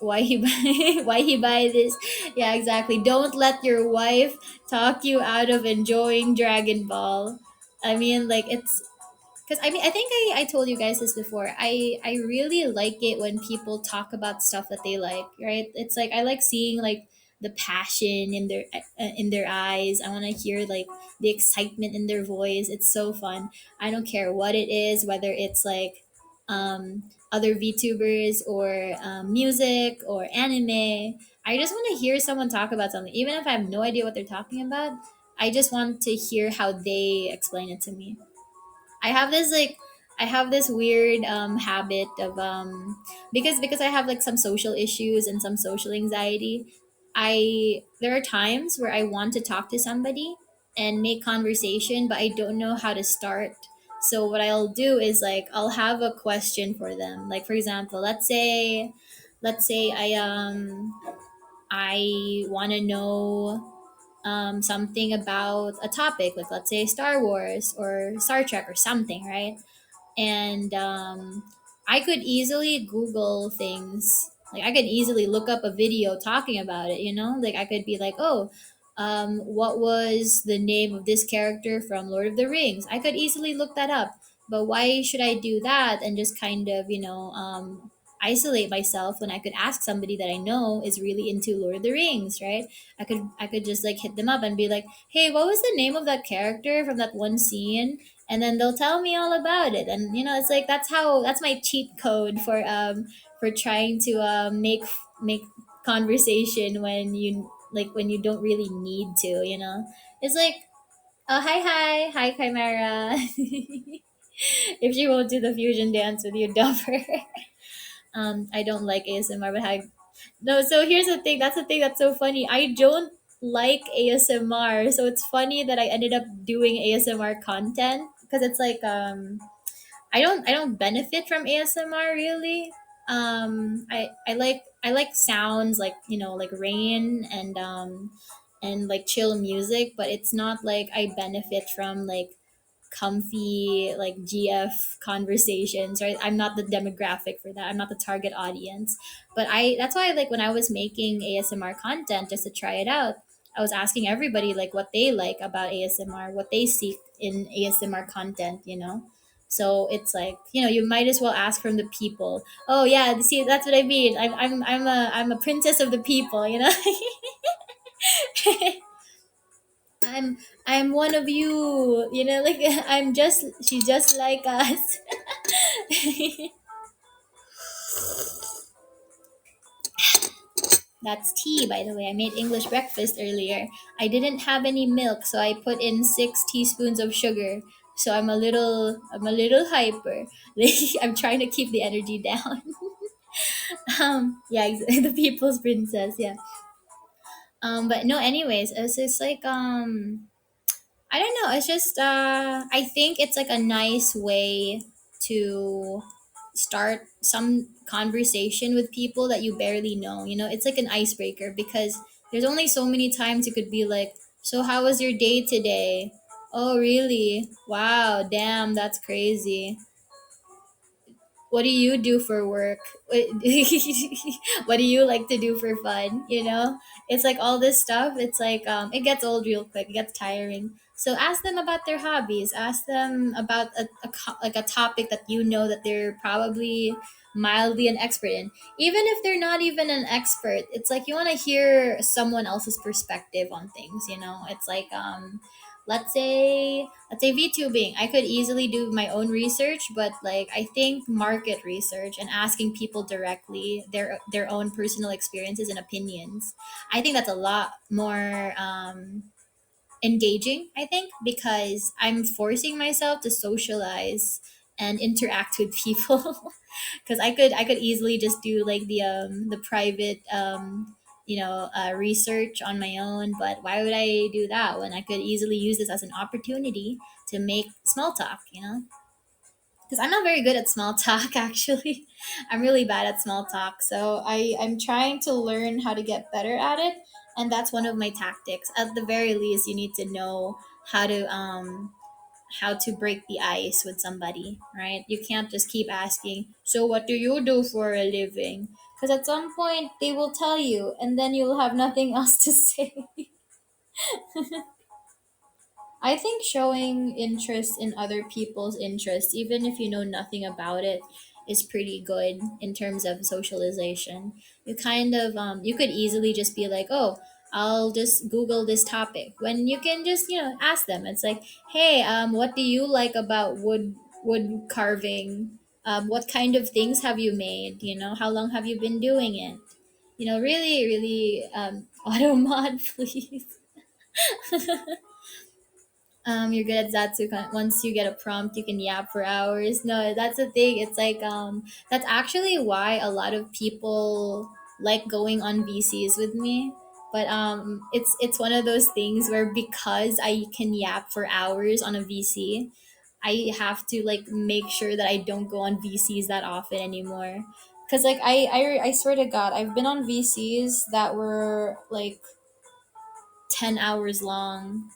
why he buy why he buy this. Yeah, exactly. Don't let your wife talk you out of enjoying Dragon Ball. I mean, like, it's because I mean, I think I told you guys this before. I really like it when people talk about stuff that they like, right? It's like I like seeing like the passion in their eyes. I want to hear like the excitement in their voice. It's so fun. I don't care what it is, whether it's like other VTubers or music or anime. I just want to hear someone talk about something, even if I have no idea what they're talking about. I just want to hear how they explain it to me. I have this like I have this weird habit of because I have like some social issues and some social anxiety. I There are times where I want to talk to somebody and make conversation, but I don't know how to start. So what I'll do is like I'll have a question for them. Like for example, let's say I want to know something about a topic, like let's say Star Wars or Star Trek or something, right? And I could easily Google things. Like I could easily look up a video talking about it. Like I could be like, oh, what was the name of this character from Lord of the Rings? I could easily look that up. But why should I do that and just kind of isolate myself when I could ask somebody that I know is really into Lord of the Rings, right? I could just like hit them up and be like, hey, what was the name of that character from that one scene? And then they'll tell me all about it. And it's like that's my cheat code for trying to make conversation when you don't really need to. It's like, oh, hi Chimera. If she won't do the fusion dance with you, dumper. I don't like ASMR, but hi. No, so here's the thing. That's the thing that's so funny. I don't like ASMR, so it's funny that I ended up doing ASMR content because it's like I don't benefit from ASMR really. I like sounds like like rain and like chill music, but it's not like I benefit from like comfy like GF conversations, right? I'm not the demographic for that. I'm not the target audience. But that's why like when I was making ASMR content just to try it out, I was asking everybody like what they like about ASMR, what they seek in ASMR content. So it's like, you might as well ask from the people. Oh yeah, see that's what I mean. I'm a princess of the people. I'm I'm one of you, like she's just like us. That's tea, by the way. I made English breakfast earlier. I didn't have any milk, so I put in 6 teaspoons of sugar. So I'm a little hyper. I'm trying to keep the energy down. Yeah, the people's princess. Yeah. But no. Anyways, it's just like I don't know. It's just I think it's like a nice way to start some conversation with people that you barely know. It's like an icebreaker because there's only so many times you could be like, "So how was your day today?" "Oh, really? Wow, damn, that's crazy. What do you do for work?" What do you like to do for fun? It's like all this stuff. It's like it gets old real quick. It gets tiring. So ask them about their hobbies. Ask them about like a topic that that they're probably mildly an expert in. Even if they're not even an expert, it's like you want to hear someone else's perspective on things. It's like let's say VTubing. I could easily do my own research, but like I think market research and asking people directly their own personal experiences and opinions, I think that's a lot more engaging, I think, because I'm forcing myself to socialize and interact with people. Because I could easily just do like the private research on my own. But why would I do that when I could easily use this as an opportunity to make small talk. Because I'm not very good at small talk actually. I'm really bad at small talk, so I'm trying to learn how to get better at it, and that's one of my tactics. At the very least, you need to know how to how to break the ice with somebody, right? You can't just keep asking, so what do you do for a living? Because at some point they will tell you, and then you'll have nothing else to say. I think showing interest in other people's interests, even if you know nothing about it, is pretty good in terms of socialization. You kind of you could easily just be like, "Oh, I'll just Google this topic." When you can just ask them. It's like, "Hey, what do you like about wood carving? What kind of things have you made? How long have you been doing it? Really, really, auto mod, please." You're good at zatsu. Once you get a prompt, you can yap for hours. No, that's the thing. It's like that's actually why a lot of people like going on VCs with me. But it's one of those things where because I can yap for hours on a VC, I have to like make sure that I don't go on VCs that often anymore. Cause like I swear to God, I've been on VCs that were like 10 hours long.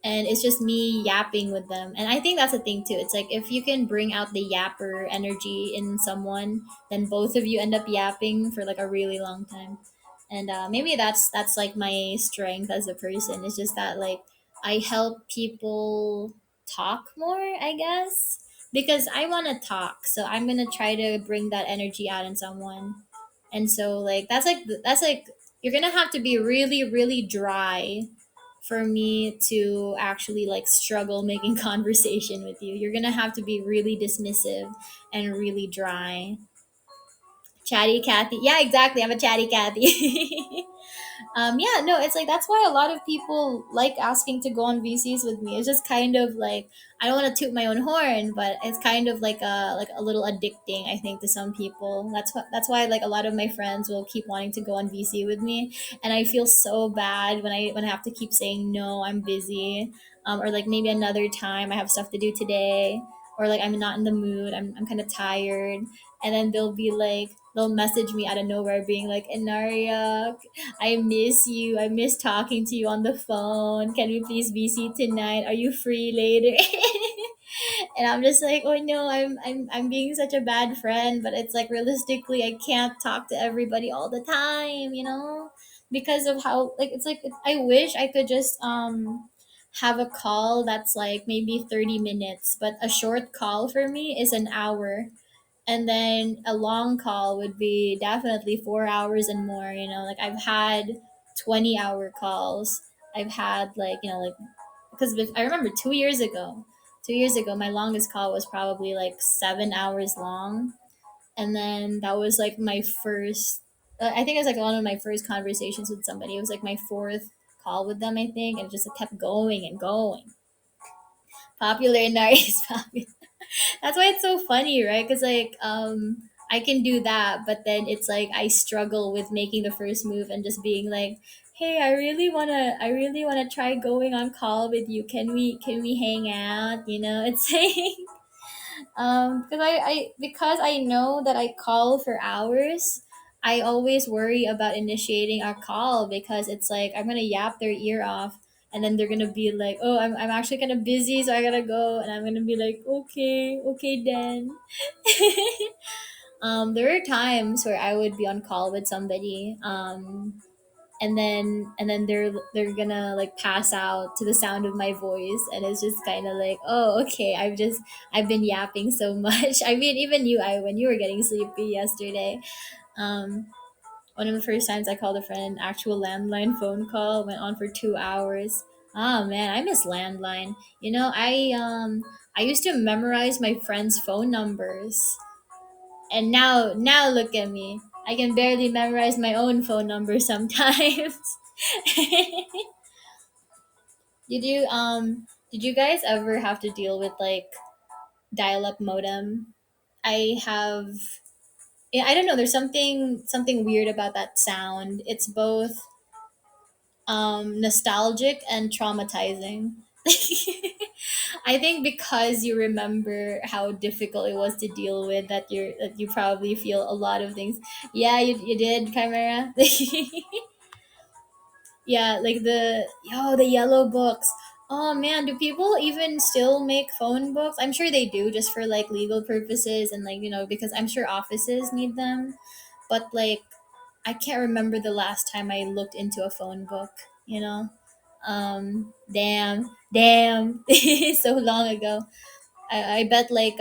And it's just me yapping with them. And I think that's the thing too. It's like if you can bring out the yapper energy in someone, then both of you end up yapping for like a really long time. And maybe that's like my strength as a person. It's just that like I help people talk more, I guess, because I want to talk. So I'm gonna try to bring that energy out in someone. And so like that's like you're gonna have to be really really dry for me to actually like struggle making conversation with you. You're gonna have to be really dismissive and really dry. Chatty Cathy. Yeah, exactly. I'm a chatty Cathy. Yeah, no, it's like that's why a lot of people like asking to go on VCs with me. It's just kind of like I don't want to toot my own horn, but it's kind of like a little addicting, I think, to some people. That's why like a lot of my friends will keep wanting to go on VC with me, and I feel so bad when I have to keep saying no, I'm busy, or like maybe another time I have stuff to do today, or like I'm not in the mood, I'm kind of tired, and then they'll message me out of nowhere being like, Enaria, I miss you. I miss talking to you on the phone. Can we please VC tonight? Are you free later? And I'm just like, oh no, I'm being such a bad friend, but it's like realistically I can't talk to everybody all the time, because of how like it's like I wish I could just have a call that's like maybe 30 minutes, but a short call for me is an hour, and then a long call would be definitely 4 hours and more. Like I've had 20-hour calls. I've had like like because I remember 2 years ago. 2 years ago, my longest call was probably like 7 hours long, and then that was like my first. I think it was like one of my first conversations with somebody. It was like my fourth call with them, I think, and it just kept going and going. Popular in our is popular. That's why it's so funny, right? Because like I can do that, but then it's like I struggle with making the first move and just being like, hey, I really wanna try going on call with you. Can we hang out? It's like because I know that I call for hours. I always worry about initiating a call because it's like I'm gonna yap their ear off, and then they're gonna be like, "Oh, I'm actually kind of busy, so I gotta go," and I'm gonna be like, "Okay, okay, then." There are times where I would be on call with somebody, and then they're gonna like pass out to the sound of my voice, and it's just kind of like, oh, okay, I've been yapping so much. I mean, even you, when you were getting sleepy yesterday, um one of the first times I called a friend, an actual landline phone call, went on for 2 hours. Oh man, I miss landline. I used to memorize my friends' phone numbers, and now look at me. I can barely memorize my own phone number sometimes. Did you guys ever have to deal with like dial-up modem? I have. Yeah, I don't know. There's something weird about that sound. It's both nostalgic and traumatizing. I think because you remember how difficult it was to deal with, that you probably feel a lot of things. Yeah, you did, Chimera. Yeah, like the yellow books. Oh man, do people even still make phone books? I'm sure they do, just for like legal purposes and like, because I'm sure offices need them. But like, I can't remember the last time I looked into a phone book, you know? Damn, so long ago. I bet like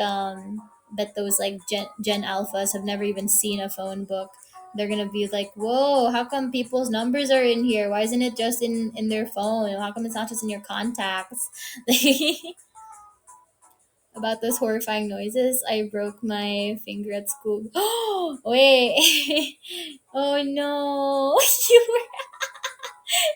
bet those like Gen Alphas have never even seen a phone book. They're gonna be like, "Whoa, how come people's numbers are in here? Why isn't it just in their phone? How come it's not just in your contacts?" About those horrifying noises, I broke my finger at school. Oh wait, oh no, you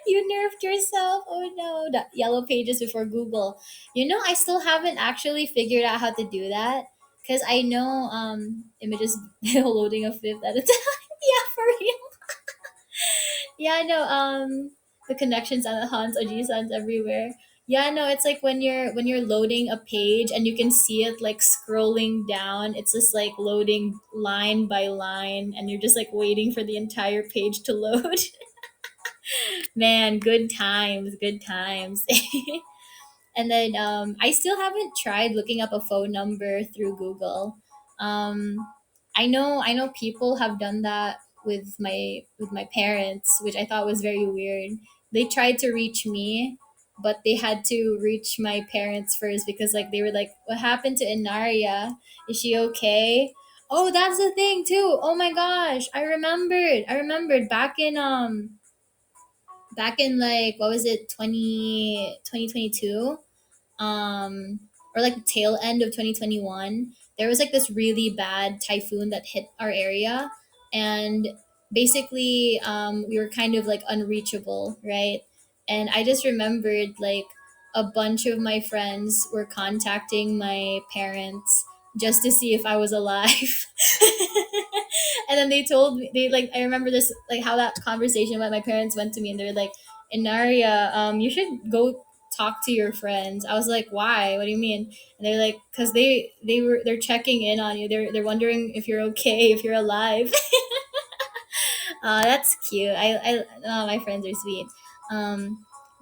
you nerfed yourself. Oh no, the yellow pages before Google. I still haven't actually figured out how to do that because I know images loading a fifth at a time. Yeah, for real. Yeah, I know. The connections on the Hans Oji-sans everywhere. Yeah, no, it's like when you're loading a page and you can see it like scrolling down. It's just like loading line by line, and you're just like waiting for the entire page to load. Man, good times, good times. And then I still haven't tried looking up a phone number through Google. Um, I know people have done that with my parents, which I thought was very weird. They tried to reach me, but they had to reach my parents first because like they were like, "What happened to Inaria? Is she okay?" Oh, that's the thing too. Oh my gosh, I remembered. I remembered back in like what was it 2022, or like the tail end of 2021, there was like this really bad typhoon that hit our area, and basically we were kind of like unreachable, right? And I just remembered like a bunch of my friends were contacting my parents just to see if I was alive. And then they told me, they like, I remember this, like how that conversation went. My parents went to me and they're like, "Inaria, you should go talk to your friends." I was like, "Why? What do you mean?" And they're like, "Cause they're checking in on you. They're wondering if you're okay, if you're alive." That's cute. My friends are sweet.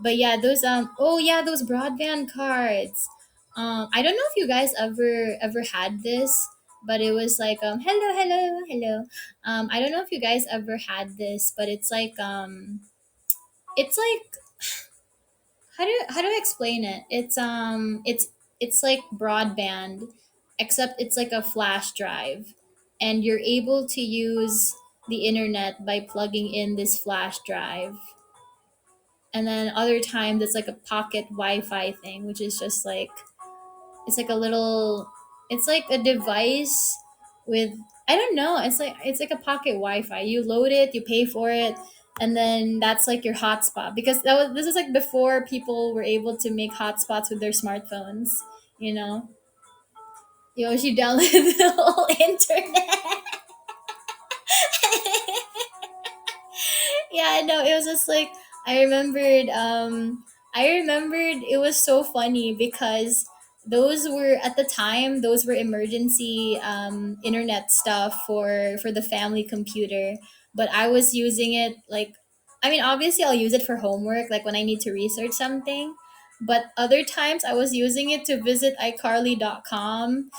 But yeah, those oh yeah, those broadband cards. I don't know if you guys ever had this, but it was like hello, hello, hello. I don't know if you guys ever had this, but it's like how do I explain it? It's like broadband, except it's like a flash drive, and you're able to use the internet by plugging in this flash drive. And then other times it's like a pocket Wi-Fi thing, which is just like it's like a little it's like a device with, I don't know, it's like a pocket Wi-Fi. You load it, you pay for it, and then that's like your hotspot, because this is like before people were able to make hotspots with their smartphones, you know. She downloaded the whole internet. Yeah, no, it was just like I remembered it was so funny because those were emergency internet stuff for the family computer, but I was using it like, I mean, obviously I'll use it for homework, like when I need to research something, but other times I was using it to visit iCarly.com.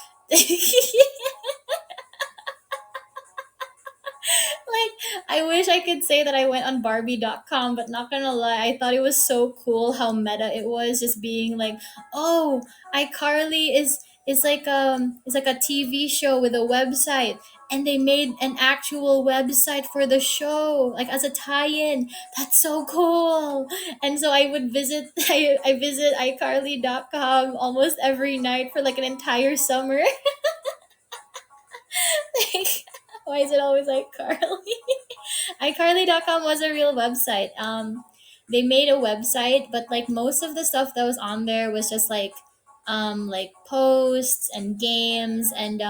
Like, I wish I could say that I went on Barbie.com, but not gonna lie, I thought it was so cool how meta it was, just being like, "Oh, iCarly is like a TV show with a website, and they made an actual website for the show, like as a tie-in. That's so cool." And so I would visit I visit iCarly.com almost every night for like an entire summer. Like, why is it always iCarly? iCarly.com was a real website. They made a website, but like most of the stuff that was on there was just like posts and games and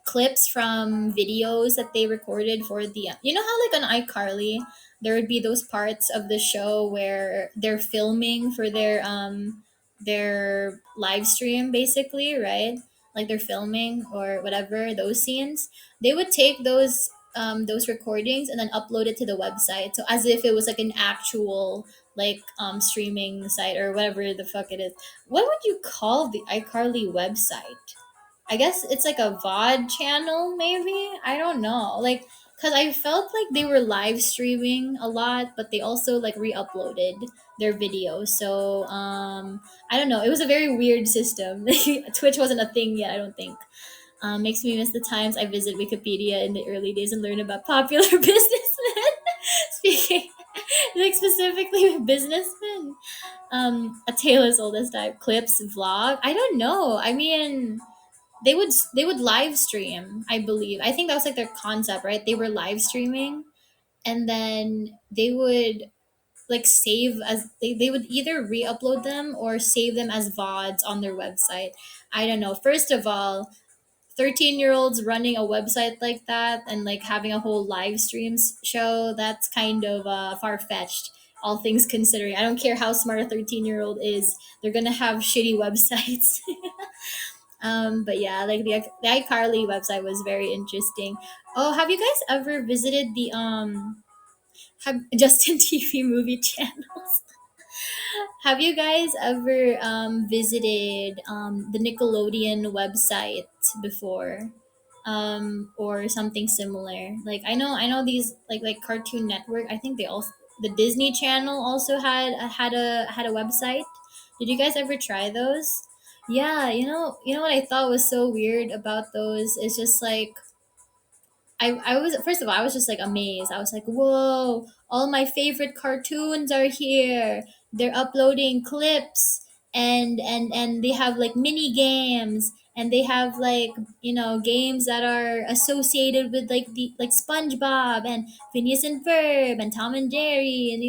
clips from videos that they recorded for the, how like on iCarly there would be those parts of the show where they're filming for their live stream, basically, right? Like they're filming or whatever, those scenes, they would take those those recordings and then upload it to the website. So as if it was like an actual like streaming site or whatever the fuck it is. What would you call the iCarly website? I guess it's like a VOD channel, maybe. I don't know. Like, cause I felt like they were live streaming a lot, but they also like re-uploaded their videos. So I don't know. It was a very weird system. Twitch wasn't a thing yet, I don't think. Makes me miss the times I visit Wikipedia in the early days and learn about popular businessmen. Speaking, like specifically with businessmen. A tale as old as time. Clips, vlog. I don't know. I mean, they would live stream. I believe. I think that was like their concept, right? They were live streaming, and then they would like save as they would either re-upload them or save them as vods on their website. I don't know. First of all, 13-year-olds running a website like that and like having a whole live streams show, that's kind of far-fetched, all things considering. I don't care how smart a 13-year-old is, they're gonna have shitty websites. But yeah, like the iCarly website was very interesting. Oh, have you guys ever visited the have Justin TV movie channels? Have you guys ever visited the Nickelodeon website before, or something similar? Like I know these like Cartoon Network. I think they also the Disney Channel also had a website. Did you guys ever try those? Yeah, you know what I thought was so weird about those is just like I was first of all I was just like amazed. I was like, whoa, all my favorite cartoons are here. They're uploading clips and they have like mini games and they have like games that are associated with like the like SpongeBob and Phineas and Ferb and Tom and Jerry and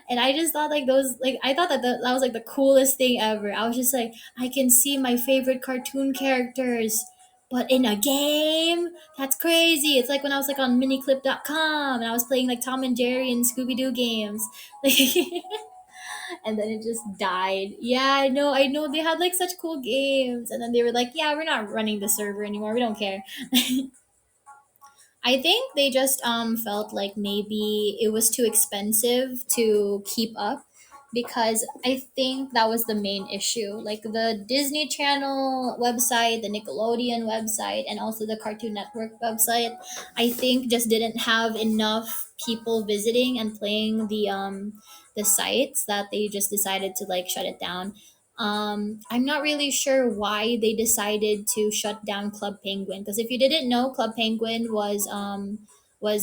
and I just thought like those like I thought that was like the coolest thing ever. I was just like I can see my favorite cartoon characters but in a game. That's crazy. It's like when I was like on miniclip.com and I was playing like Tom and Jerry and Scooby Doo games. And then it just died. Yeah, I know they had like such cool games and then they were like, "Yeah, we're not running the server anymore. We don't care." I think they just felt like maybe it was too expensive to keep up because I think that was the main issue. Like the Disney Channel website, the Nickelodeon website, and also the Cartoon Network website, I think just didn't have enough people visiting and playing the sites that they just decided to like shut it down. I'm not really sure why they decided to shut down Club Penguin because if you didn't know, Club Penguin was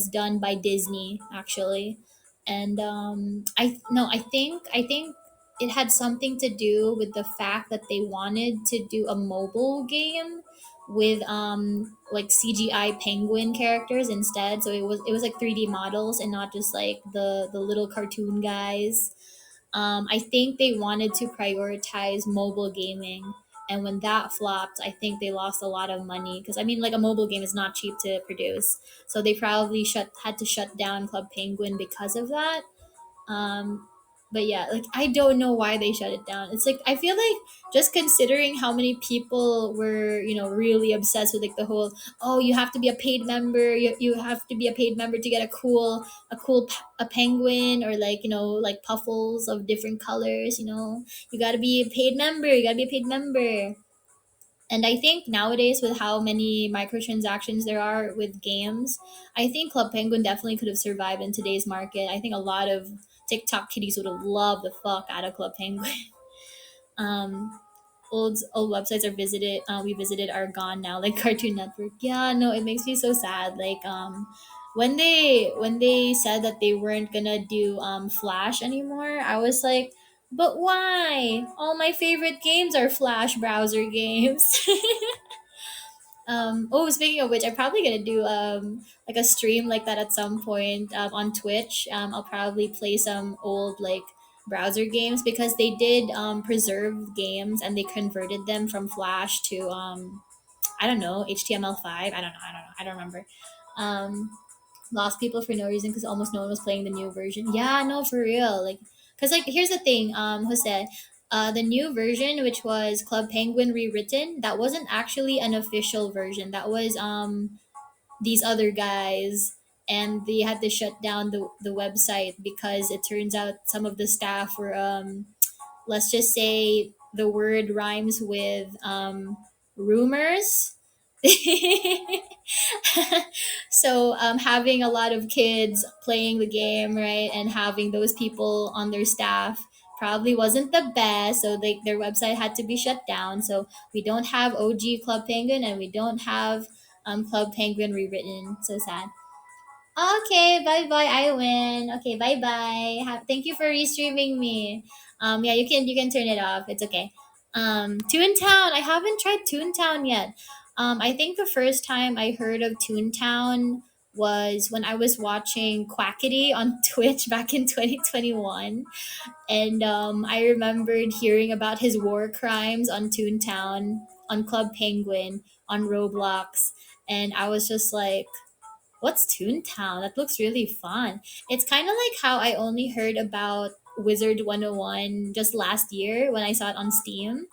done by Disney actually, and I think it had something to do with the fact that they wanted to do a mobile game with like CGI penguin characters instead, so it was like 3D models and not just like the little cartoon guys. I think they wanted to prioritize mobile gaming. And when that flopped, I think they lost a lot of money because I mean, like a mobile game is not cheap to produce, so they probably had to shut down Club Penguin because of that. um but yeah, like I don't know why they shut it down. It's like I feel like just considering how many people were really obsessed with like the whole, oh, you have to be a paid member, you have to be a paid member to get a penguin or like like puffles of different colors. You got to be a paid member, you got to be a paid member. And I think nowadays, with how many microtransactions there are with games, I think Club Penguin definitely could have survived in today's market. I think a lot of TikTok kiddies would have loved the fuck out of Club Penguin. um, old websites we visited are gone now, like Cartoon Network. Yeah, no, it makes me so sad. Like when they said that they weren't gonna do Flash anymore, I was like, but why? All my favorite games are Flash browser games. Oh, speaking of which, I'm probably gonna do like a stream like that at some point on Twitch. I'll probably play some old like browser games because they did preserve games and they converted them from Flash to I don't know, HTML5. I don't remember. Um, Lost people for no reason because almost no one was playing the new version. Yeah, no, for real. Like, cause like here's the thing, Jose. The new version, which was Club Penguin rewritten, that wasn't actually an official version. That was these other guys, and they had to shut down the website because it turns out some of the staff were let's just say the word rhymes with rumors. So having a lot of kids playing the game, right, and having those people on their staff probably wasn't the best, so their website had to be shut down. So we don't have OG Club Penguin, and we don't have Club Penguin rewritten. So sad. Okay, bye bye. I win. Okay, bye bye. Thank you for restreaming me. Yeah, you can turn it off. It's okay. Toontown. I haven't tried Toontown yet. I think the first time I heard of Toontown was when I was watching Quackity on Twitch back in 2021, and I remembered hearing about his war crimes on Toontown, on Club Penguin, on Roblox, and I was just like, what's Toontown? That looks really fun. It's kind of like how I only heard about Wizard 101 just last year when I saw it on Steam.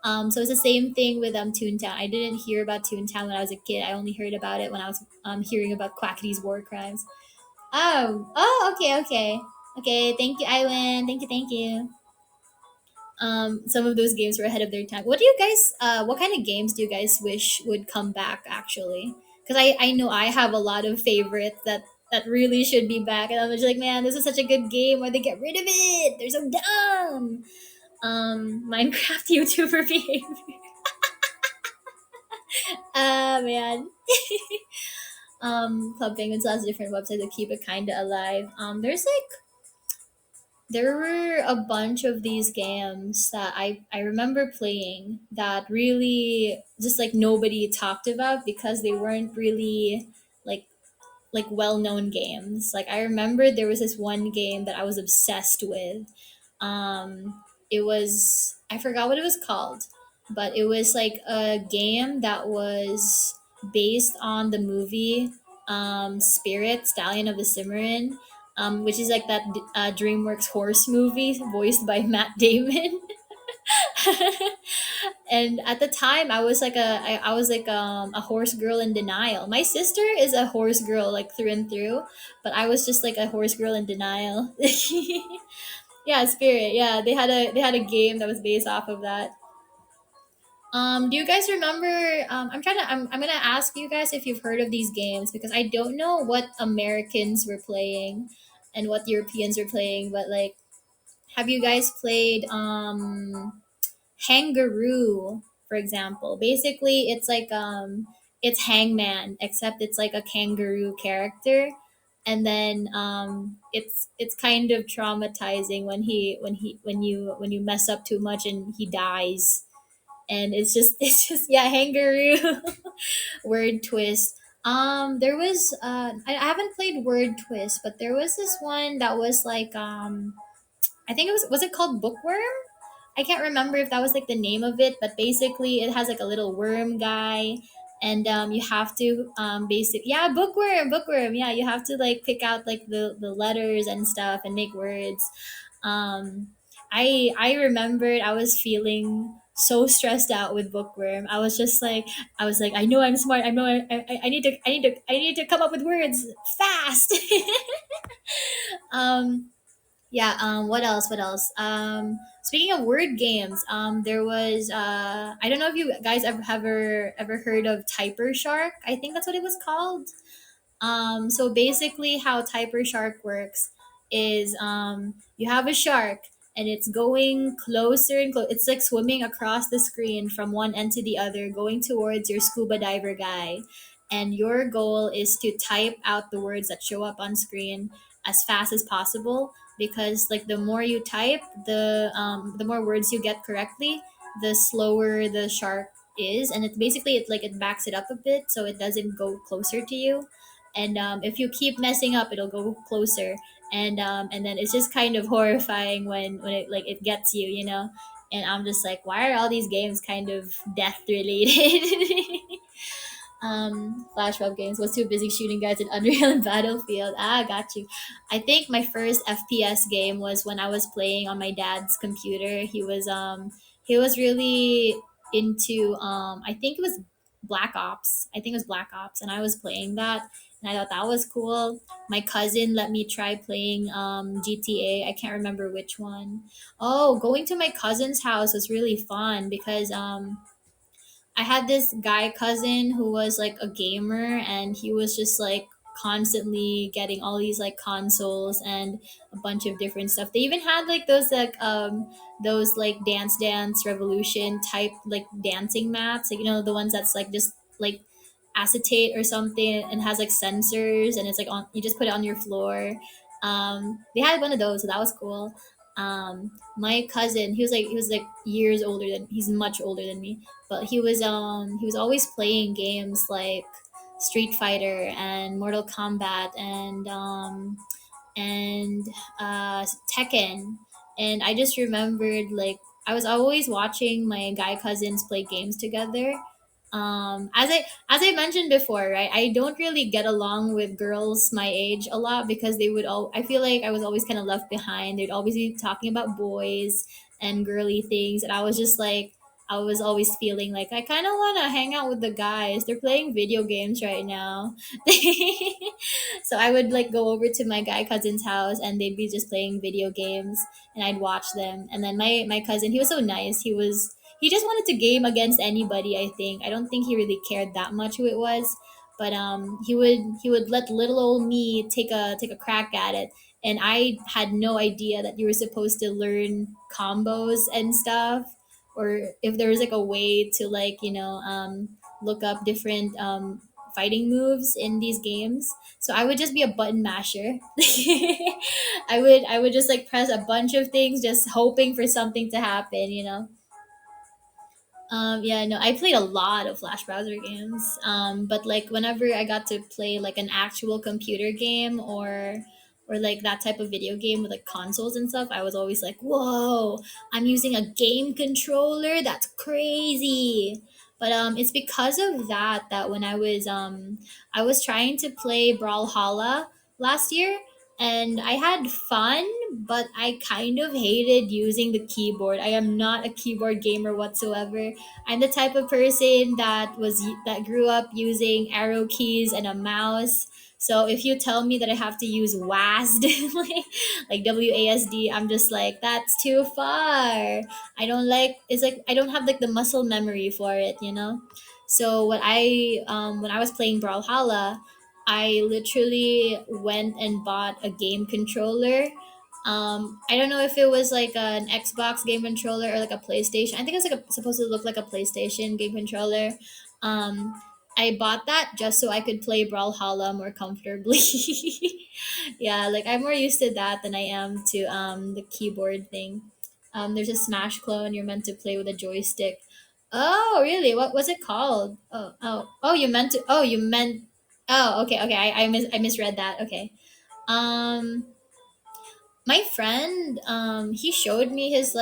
So it's the same thing with Toontown. I didn't hear about Toontown when I was a kid. I only heard about it when I was hearing about Quackity's war crimes. Okay, okay. Okay, thank you, Iwan. Thank you, thank you. Some of those games were ahead of their time. What do you guys what kind of games do you guys wish would come back actually? Because I know I have a lot of favorites that really should be back, and I'm just like, man, this is such a good game. Why they get rid of it? They're so dumb. Minecraft YouTuber behavior. Man. Club Penguins has different websites that keep it kind of alive. There were a bunch of these games that I remember playing that really just like nobody talked about because they weren't really like well-known games. Like I remember there was this one game that I was obsessed with. It was, I forgot what it was called, but it was like a game that was based on the movie Spirit, Stallion of the Cimarron, which is like that DreamWorks horse movie voiced by Matt Damon. And at the time I was like a horse girl in denial. My sister is a horse girl like through and through, but I was just like a horse girl in denial. Yeah, Spirit. Yeah, they had a game that was based off of that. Do you guys remember? I'm gonna ask you guys if you've heard of these games because I don't know what Americans were playing and what Europeans were playing, but like, have you guys played Hangaroo, for example? Basically, it's Hangman, except it's like a kangaroo character, and then it's kind of traumatizing when you mess up too much and he dies, and it's just yeah, Hangaroo. Word twist. There was I haven't played Word Twist, but there was this one that was like I think it was it called Bookworm? I can't remember if that was like the name of it, but basically it has like a little worm guy, and you have to yeah, bookworm, yeah, you have to like pick out like the letters and stuff and make words. Um, I remembered I was feeling so stressed out with bookworm. I was like, I know I'm smart. I know I need to I need to come up with words fast. um, yeah, what else? What else? Speaking of word games, there was I don't know if you guys ever heard of Typer Shark. I think that's what it was called. So basically, how Typer Shark works is you have a shark and it's going closer and it's like swimming across the screen from one end to the other, going towards your scuba diver guy. And your goal is to type out the words that show up on screen as fast as possible because like the more you type, the more words you get correctly, the slower the shark is, and it's basically it backs it up a bit so it doesn't go closer to you, and if you keep messing up it'll go closer, and then it's just kind of horrifying when it like it gets you, you know. And I'm just like, why are all these games kind of death related? Flash web games was too busy shooting guys in Unreal and Battlefield. Ah, got you. I think my first FPS game was when I was playing on my dad's computer. He was really into I think it was Black Ops. I think it was Black Ops, and I was playing that, and I thought that was cool. My cousin let me try playing GTA. I can't remember which one. Oh, going to my cousin's house was really fun because I had this guy cousin who was like a gamer, and he was just like constantly getting all these like consoles and a bunch of different stuff. They even had like those like Dance Revolution type like dancing mats, like the ones that's like just like acetate or something and has like sensors, and it's like on, you just put it on your floor. They had one of those, so that was cool. My cousin, he was like years older than he's much older than me, but he was always playing games like Street Fighter and Mortal Kombat and Tekken. And I just remembered like I was always watching my guy cousins play games together. As I mentioned before, right? I don't really get along with girls my age a lot because they would all. I feel like I was always kind of left behind. They'd always be talking about boys and girly things, and I was just like, I was always feeling like I kind of want to hang out with the guys. They're playing video games right now. So I would like go over to my guy cousin's house, and they'd be just playing video games, and I'd watch them. And then my cousin, he was so nice. He just wanted to game against anybody, I think. I don't think he really cared that much who it was. But he would let little old me take a crack at it. And I had no idea that you were supposed to learn combos and stuff, or if there was like a way to like look up different fighting moves in these games. So I would just be a button masher. I would just like press a bunch of things, just hoping for something to happen. Yeah, no, I played a lot of Flash browser games. But like whenever I got to play like an actual computer game or like that type of video game with like consoles and stuff, I was always like, "Whoa, I'm using a game controller. That's crazy." But it's because of that when I was trying to play Brawlhalla last year, and I had fun, but I kind of hated using the keyboard. I am not a keyboard gamer whatsoever. I'm the type of person that grew up using arrow keys and a mouse. So if you tell me that I have to use WASD, like WASD, I'm just like, that's too far. I don't like, it's like I don't have like the muscle memory for it. So when I was playing Brawlhalla, I literally went and bought a game controller. I don't know if it was like an Xbox game controller or like a PlayStation. I think it's like supposed to look like a PlayStation game controller. Um, I bought that just so I could play Brawlhalla more comfortably. Yeah, like I'm more used to that than I am to the keyboard thing. There's a Smash clone. You're meant to play with a joystick. Oh, really? What was it called? Oh, you meant to. Oh, you meant. Oh, okay, okay. I misread that. Okay. Um, my friend he showed me his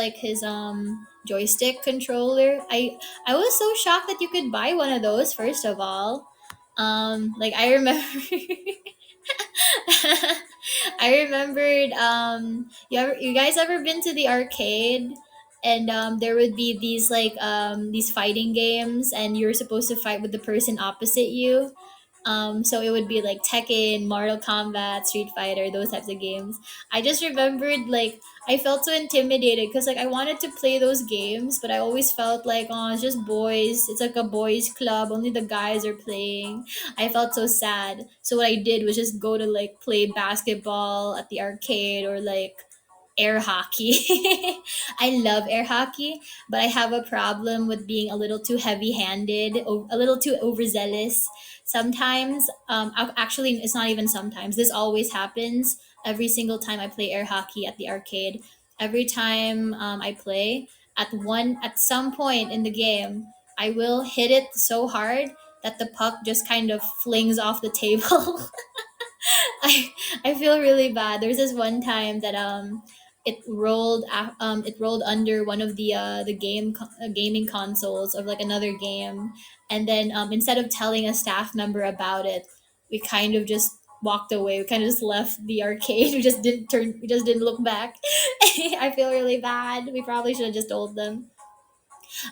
joystick controller. I was so shocked that you could buy one of those, first of all. Like I remember I remembered you guys ever been to the arcade, and there would be these fighting games, and you're supposed to fight with the person opposite you. So it would be like Tekken, Mortal Kombat, Street Fighter, those types of games. I just remembered like I felt so intimidated because like I wanted to play those games, but I always felt like, oh, it's just boys. It's like a boys club. Only the guys are playing. I felt so sad. So what I did was just go to like play basketball at the arcade or like air hockey. I love air hockey, but I have a problem with being a little too heavy-handed, a little too overzealous. Sometimes, actually, it's not even sometimes. This always happens every single time I play air hockey at the arcade. Every time I play, at some point in the game, I will hit it so hard that the puck just kind of flings off the table. I feel really bad. There's this one time that it rolled under one of the gaming consoles of like another game, and then instead of telling a staff member about it, we kind of just walked away. We kind of just left the arcade. We just didn't look back. I feel really bad. We probably should have just told them.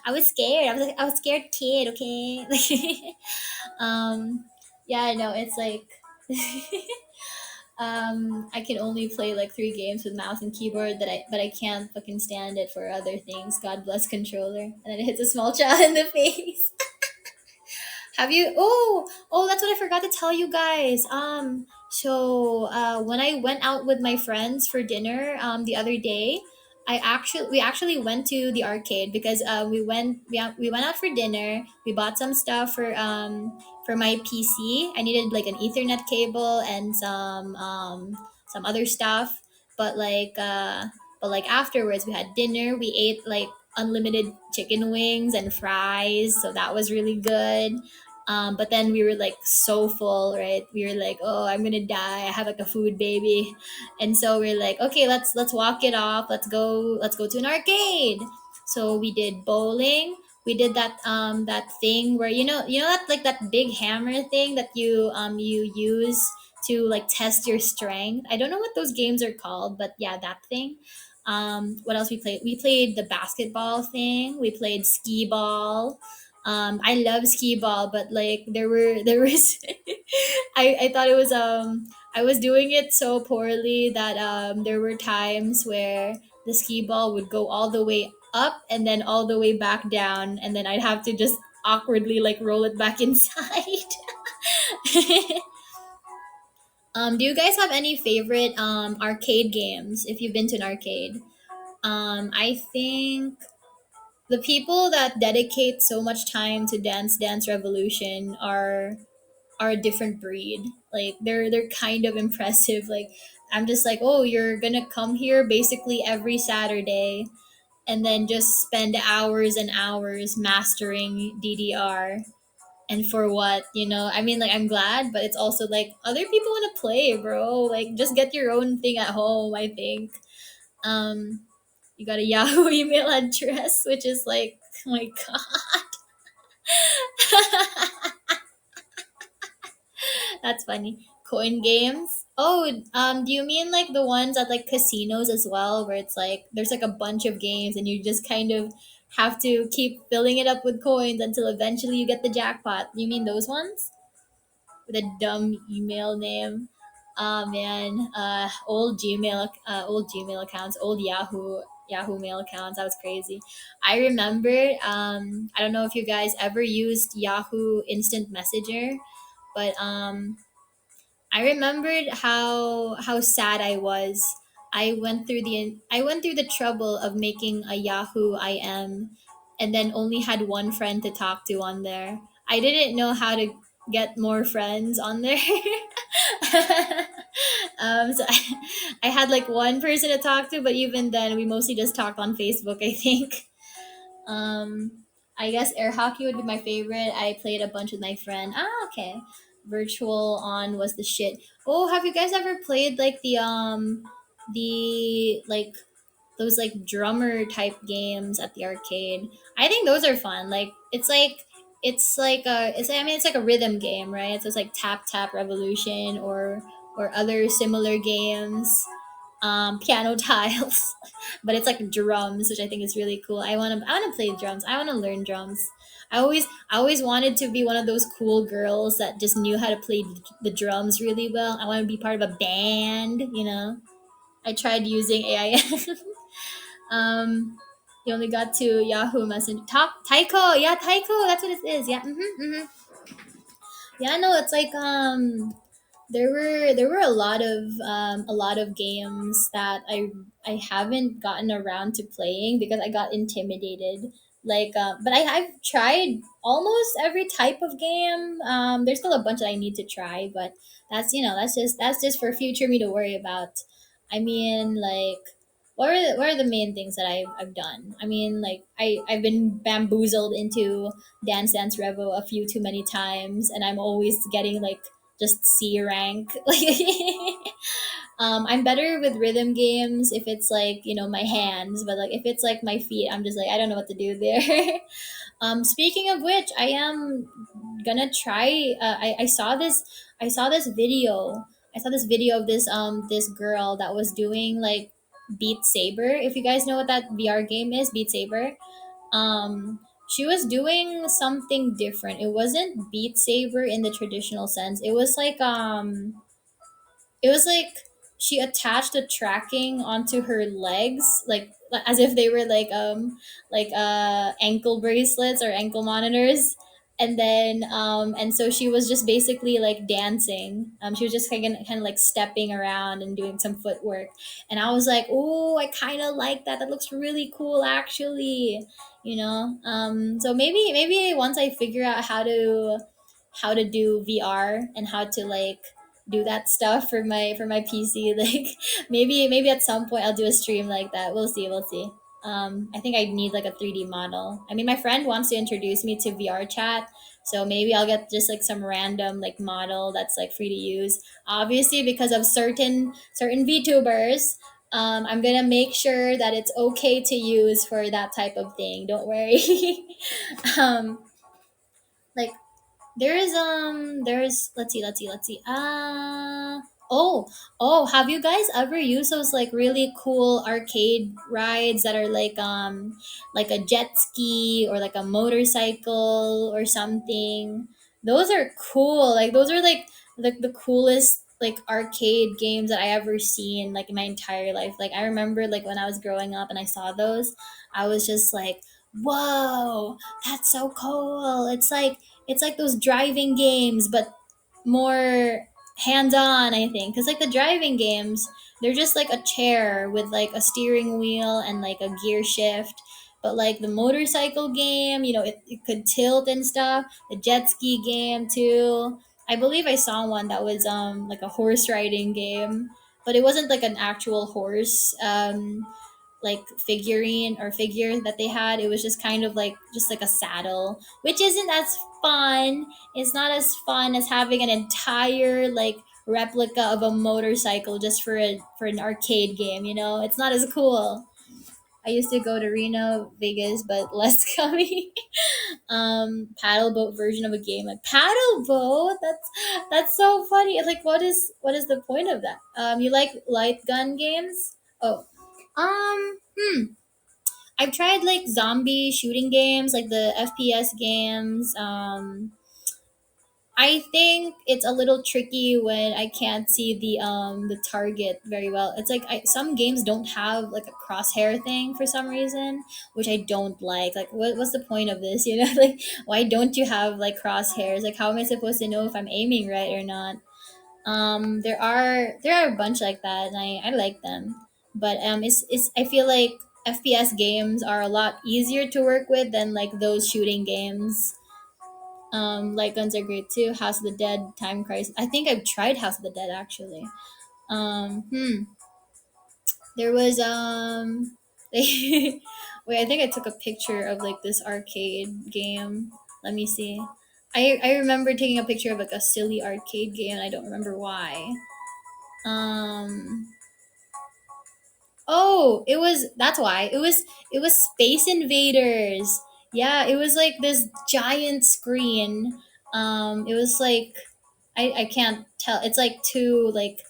I was scared. I was like, I was scared kid. Okay. um, yeah, no, it's like. I can only play like three games with mouse and keyboard but I can't fucking stand it for other things. God bless controller. And then it hits a small child in the face. Have you? Oh, that's what I forgot to tell you guys. When I went out with my friends for dinner, the other day, we actually went to the arcade because we went out for dinner. We bought some stuff for my PC. I needed like an Ethernet cable and some other stuff. But afterwards, we had dinner. We ate like unlimited chicken wings and fries, so that was really good. But then we were like so full, right? We were like, oh, I'm gonna die. I have like a food baby, and so we're like, okay, let's walk it off. Let's go to an arcade. So we did bowling. We did that thing where that like that big hammer thing that you use to like test your strength. I don't know what those games are called, but yeah, that thing. What else we played? We played the basketball thing. We played skee ball. I love skee ball, but like there was I thought it was I was doing it so poorly that there were times where the skee ball would go all the way up and then all the way back down, and then I'd have to just awkwardly like roll it back inside. Do you guys have any favorite arcade games if you've been to an arcade? I think the people that dedicate so much time to Dance Revolution are a different breed. Like they're kind of impressive. Like I'm just like, oh, you're gonna come here basically every Saturday and then just spend hours and hours mastering DDR. And for what, I mean, like I'm glad, but it's also like other people want to play, bro. Like just get your own thing at home. I think. Um, you got a Yahoo email address, which is like, oh my god. That's funny. Coin games. Oh, do you mean like the ones at like casinos as well, where it's like there's like a bunch of games and you just kind of have to keep filling it up with coins until eventually you get the jackpot? You mean those ones with a dumb email name? Oh man, old Gmail accounts, old Yahoo Mail accounts. That was crazy. I remember. I don't know if you guys ever used Yahoo Instant Messenger, but I remembered how sad I was. I went through the trouble of making a Yahoo IM and then only had one friend to talk to on there. I didn't know how to get more friends on there. I had like one person to talk to, but even then we mostly just talked on Facebook, I think. Um, I guess air hockey would be my favorite. I played a bunch with my friend. Ah, okay. Virtual on was the shit. Oh, have you guys ever played like the like those like drummer type games at the arcade? I think those are fun. Like it's like a rhythm game, right? So it's like Tap Tap Revolution or other similar games, piano tiles, but it's like drums, which I think is really cool. I want to play drums. I want to learn drums. I always wanted to be one of those cool girls that just knew how to play the drums really well. I want to be part of a band. I tried using AIM. You only got to Yahoo Messenger. Talk Taiko, yeah, Taiko. That's what it is. Yeah, yeah. No, it's like there were a lot of games that I haven't gotten around to playing because I got intimidated. But I've tried almost every type of game. There's still a bunch that I need to try, but that's just for future me to worry about. I mean, like, what are the main things that I've done? I mean, like I've been bamboozled into Dance Revo a few too many times, and I'm always getting like just C rank. I'm better with rhythm games if it's like my hands, but like if it's like my feet, I'm just like I don't know what to do there. Speaking of which, I am gonna try. I saw this video. I saw this video of this girl that was doing like Beat Saber. If you guys know what that VR game is, Beat Saber. she was doing something different. It wasn't Beat Saber in the traditional sense. It was like she attached the tracking onto her legs, like as if they were ankle bracelets or ankle monitors. And then and so she was just basically like dancing. She was just kind of like stepping around and doing some footwork. And I was like, oh, I kind of like that. That looks really cool, actually. So maybe once I figure out how to do VR and how to like do that stuff for my PC. Like maybe at some point I'll do a stream like that. We'll see. We'll see. I think I need like a 3D model. I mean, my friend wants to introduce me to VR chat, so maybe I'll get just like some random like model that's like free to use. Obviously, because of certain VTubers, I'm gonna make sure that it's okay to use for that type of thing. Don't worry. um, like there's let's see. Oh, have you guys ever used those like really cool arcade rides that are like a jet ski or like a motorcycle or something? Those are cool. Like those are like the coolest like arcade games that I ever seen like in my entire life. Like I remember like when I was growing up and I saw those, I was just like, whoa, that's so cool. It's like those driving games, but more hands on, I think. Because, like, the driving games, they're just like a chair with like a steering wheel and like a gear shift. But, like, the motorcycle game, it could tilt and stuff. The jet ski game, too. I believe I saw one that was like a horse riding game, but it wasn't like an actual horse. Like figurine or figure that they had. It was just like a saddle, which isn't as fun. It's not as fun as having an entire like replica of a motorcycle just for an arcade game. It's not as cool. I used to go to Reno, Vegas, but less coming. Paddle boat version of a game, like paddle boat. That's so funny. Like, what is the point of that? You like light gun games? Oh, I've tried like zombie shooting games, like the FPS games. I think it's a little tricky when I can't see the target very well. It's like some games don't have like a crosshair thing for some reason, which I don't like. Like, what's the point of this? Like, why don't you have like crosshairs? Like, how am I supposed to know if I'm aiming right or not? There are a bunch like that, and I like them. But it's I feel like FPS games are a lot easier to work with than like those shooting games. Light guns are great too. House of the Dead, Time Crisis. I think I've tried House of the Dead actually. Um, hmm. There was wait, I think I took a picture of like this arcade game. Let me see. I remember taking a picture of like a silly arcade game and I don't remember why. Um Oh, that's why. It was Space Invaders. Yeah, it was like this giant screen. It was like I can't tell. It's like two like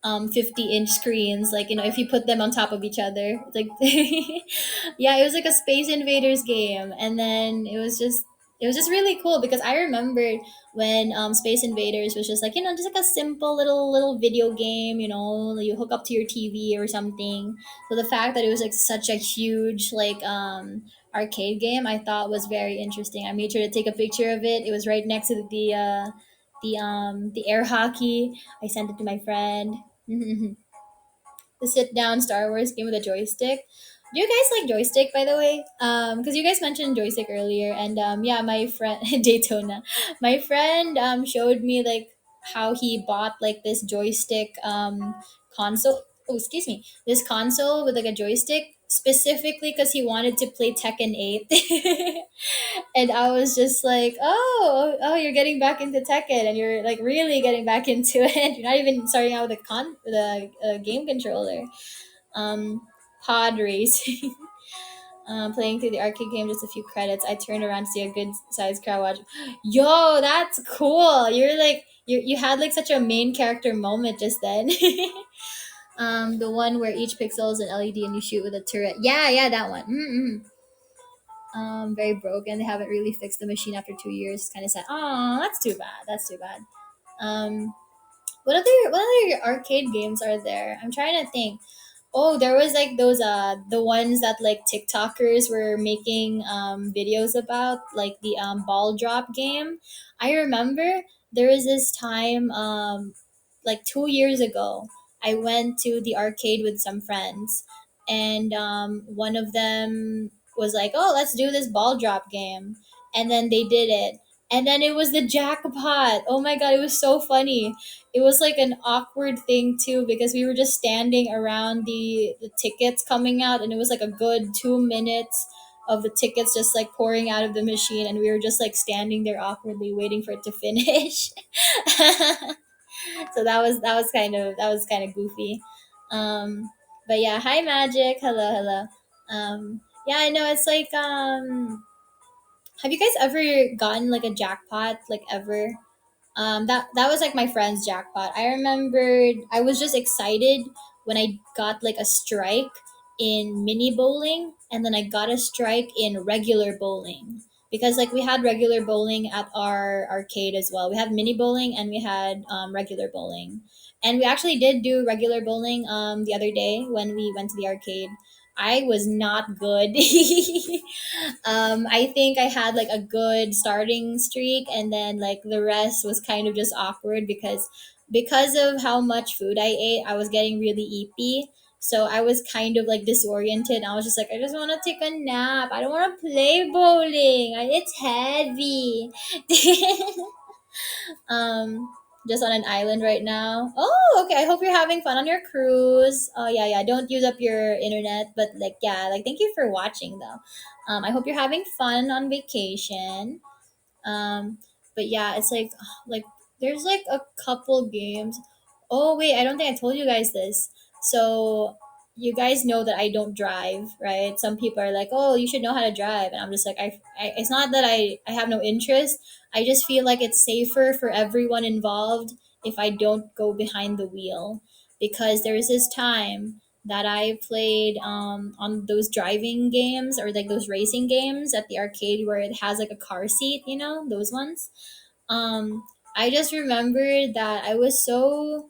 50-inch screens, like if you put them on top of each other. It's like yeah, it was like a Space Invaders game, and then it was just really cool because I remembered when Space Invaders was just like just like a simple little video game. You hook up to your TV or something. So the fact that it was like such a huge like arcade game, I thought was very interesting. I made sure to take a picture of it. It was right next to the air hockey. I sent it to my friend. The sit down Star Wars game with a joystick. Do you guys like joystick, by the way? Because you guys mentioned joystick earlier, and yeah, my friend Daytona, my friend showed me like how he bought like this joystick console. Oh, excuse me, this console with like a joystick specifically because he wanted to play Tekken 8. And I was just like, oh, you're getting back into Tekken, and you're like really getting back into it. You're not even starting out with a game controller. Um, Pod racing. Playing through the arcade game, just a few credits. I turned around to see a good sized crowd watch. Yo, that's cool. You had like such a main character moment just then. The one where each pixel is an LED and you shoot with a turret. Yeah, that one. very broken. They haven't really fixed the machine after 2 years. It's kind of sad. Oh, that's too bad. That's too bad. Um, what other arcade games are there? I'm trying to think. Oh, there was like those the ones that like TikTokers were making videos about, like the ball drop game. I remember there was this time like 2 years ago. I went to the arcade with some friends, and one of them was like, "Oh, let's do this ball drop game," and then they did it, and then it was the jackpot. Oh my god, it was so funny. It was like an awkward thing too, because we were just standing around the tickets coming out, and it was like a good 2 minutes of the tickets just like pouring out of the machine, and we were just like standing there awkwardly waiting for it to finish. So that was kind of goofy. um but yeah, hi Magic, hello, hello. Yeah, I know, it's like have you guys ever gotten like a jackpot, like ever? That was like my friend's jackpot. I remembered I was just excited when I got like a strike in mini bowling, and then I got a strike in regular bowling, because like we had regular bowling at our arcade as well. We had mini bowling and we had regular bowling, and we actually did do regular bowling the other day when we went to the arcade. I was not good. I think I had like a good starting streak, and then like the rest was kind of just awkward, because of how much food I ate. I was getting really eepy. So I was kind of like disoriented. I was just like, I just want to take a nap. I don't want to play bowling. It's heavy. um, just on an island right now. Oh, okay. I hope you're having fun on your cruise. Oh yeah, yeah. Don't use up your internet, but like yeah, like thank you for watching though. I hope you're having fun on vacation. Um, but yeah, it's like there's like a couple games. Oh wait, I don't think I told you guys this. So you guys know that I don't drive, right? Some people are like, "Oh, you should know how to drive," and I'm just like, it's not that I have no interest. I just feel like it's safer for everyone involved if I don't go behind the wheel, because there was this time that I played on those driving games, or like those racing games at the arcade where it has like a car seat, those ones. Um, I just remembered that I was so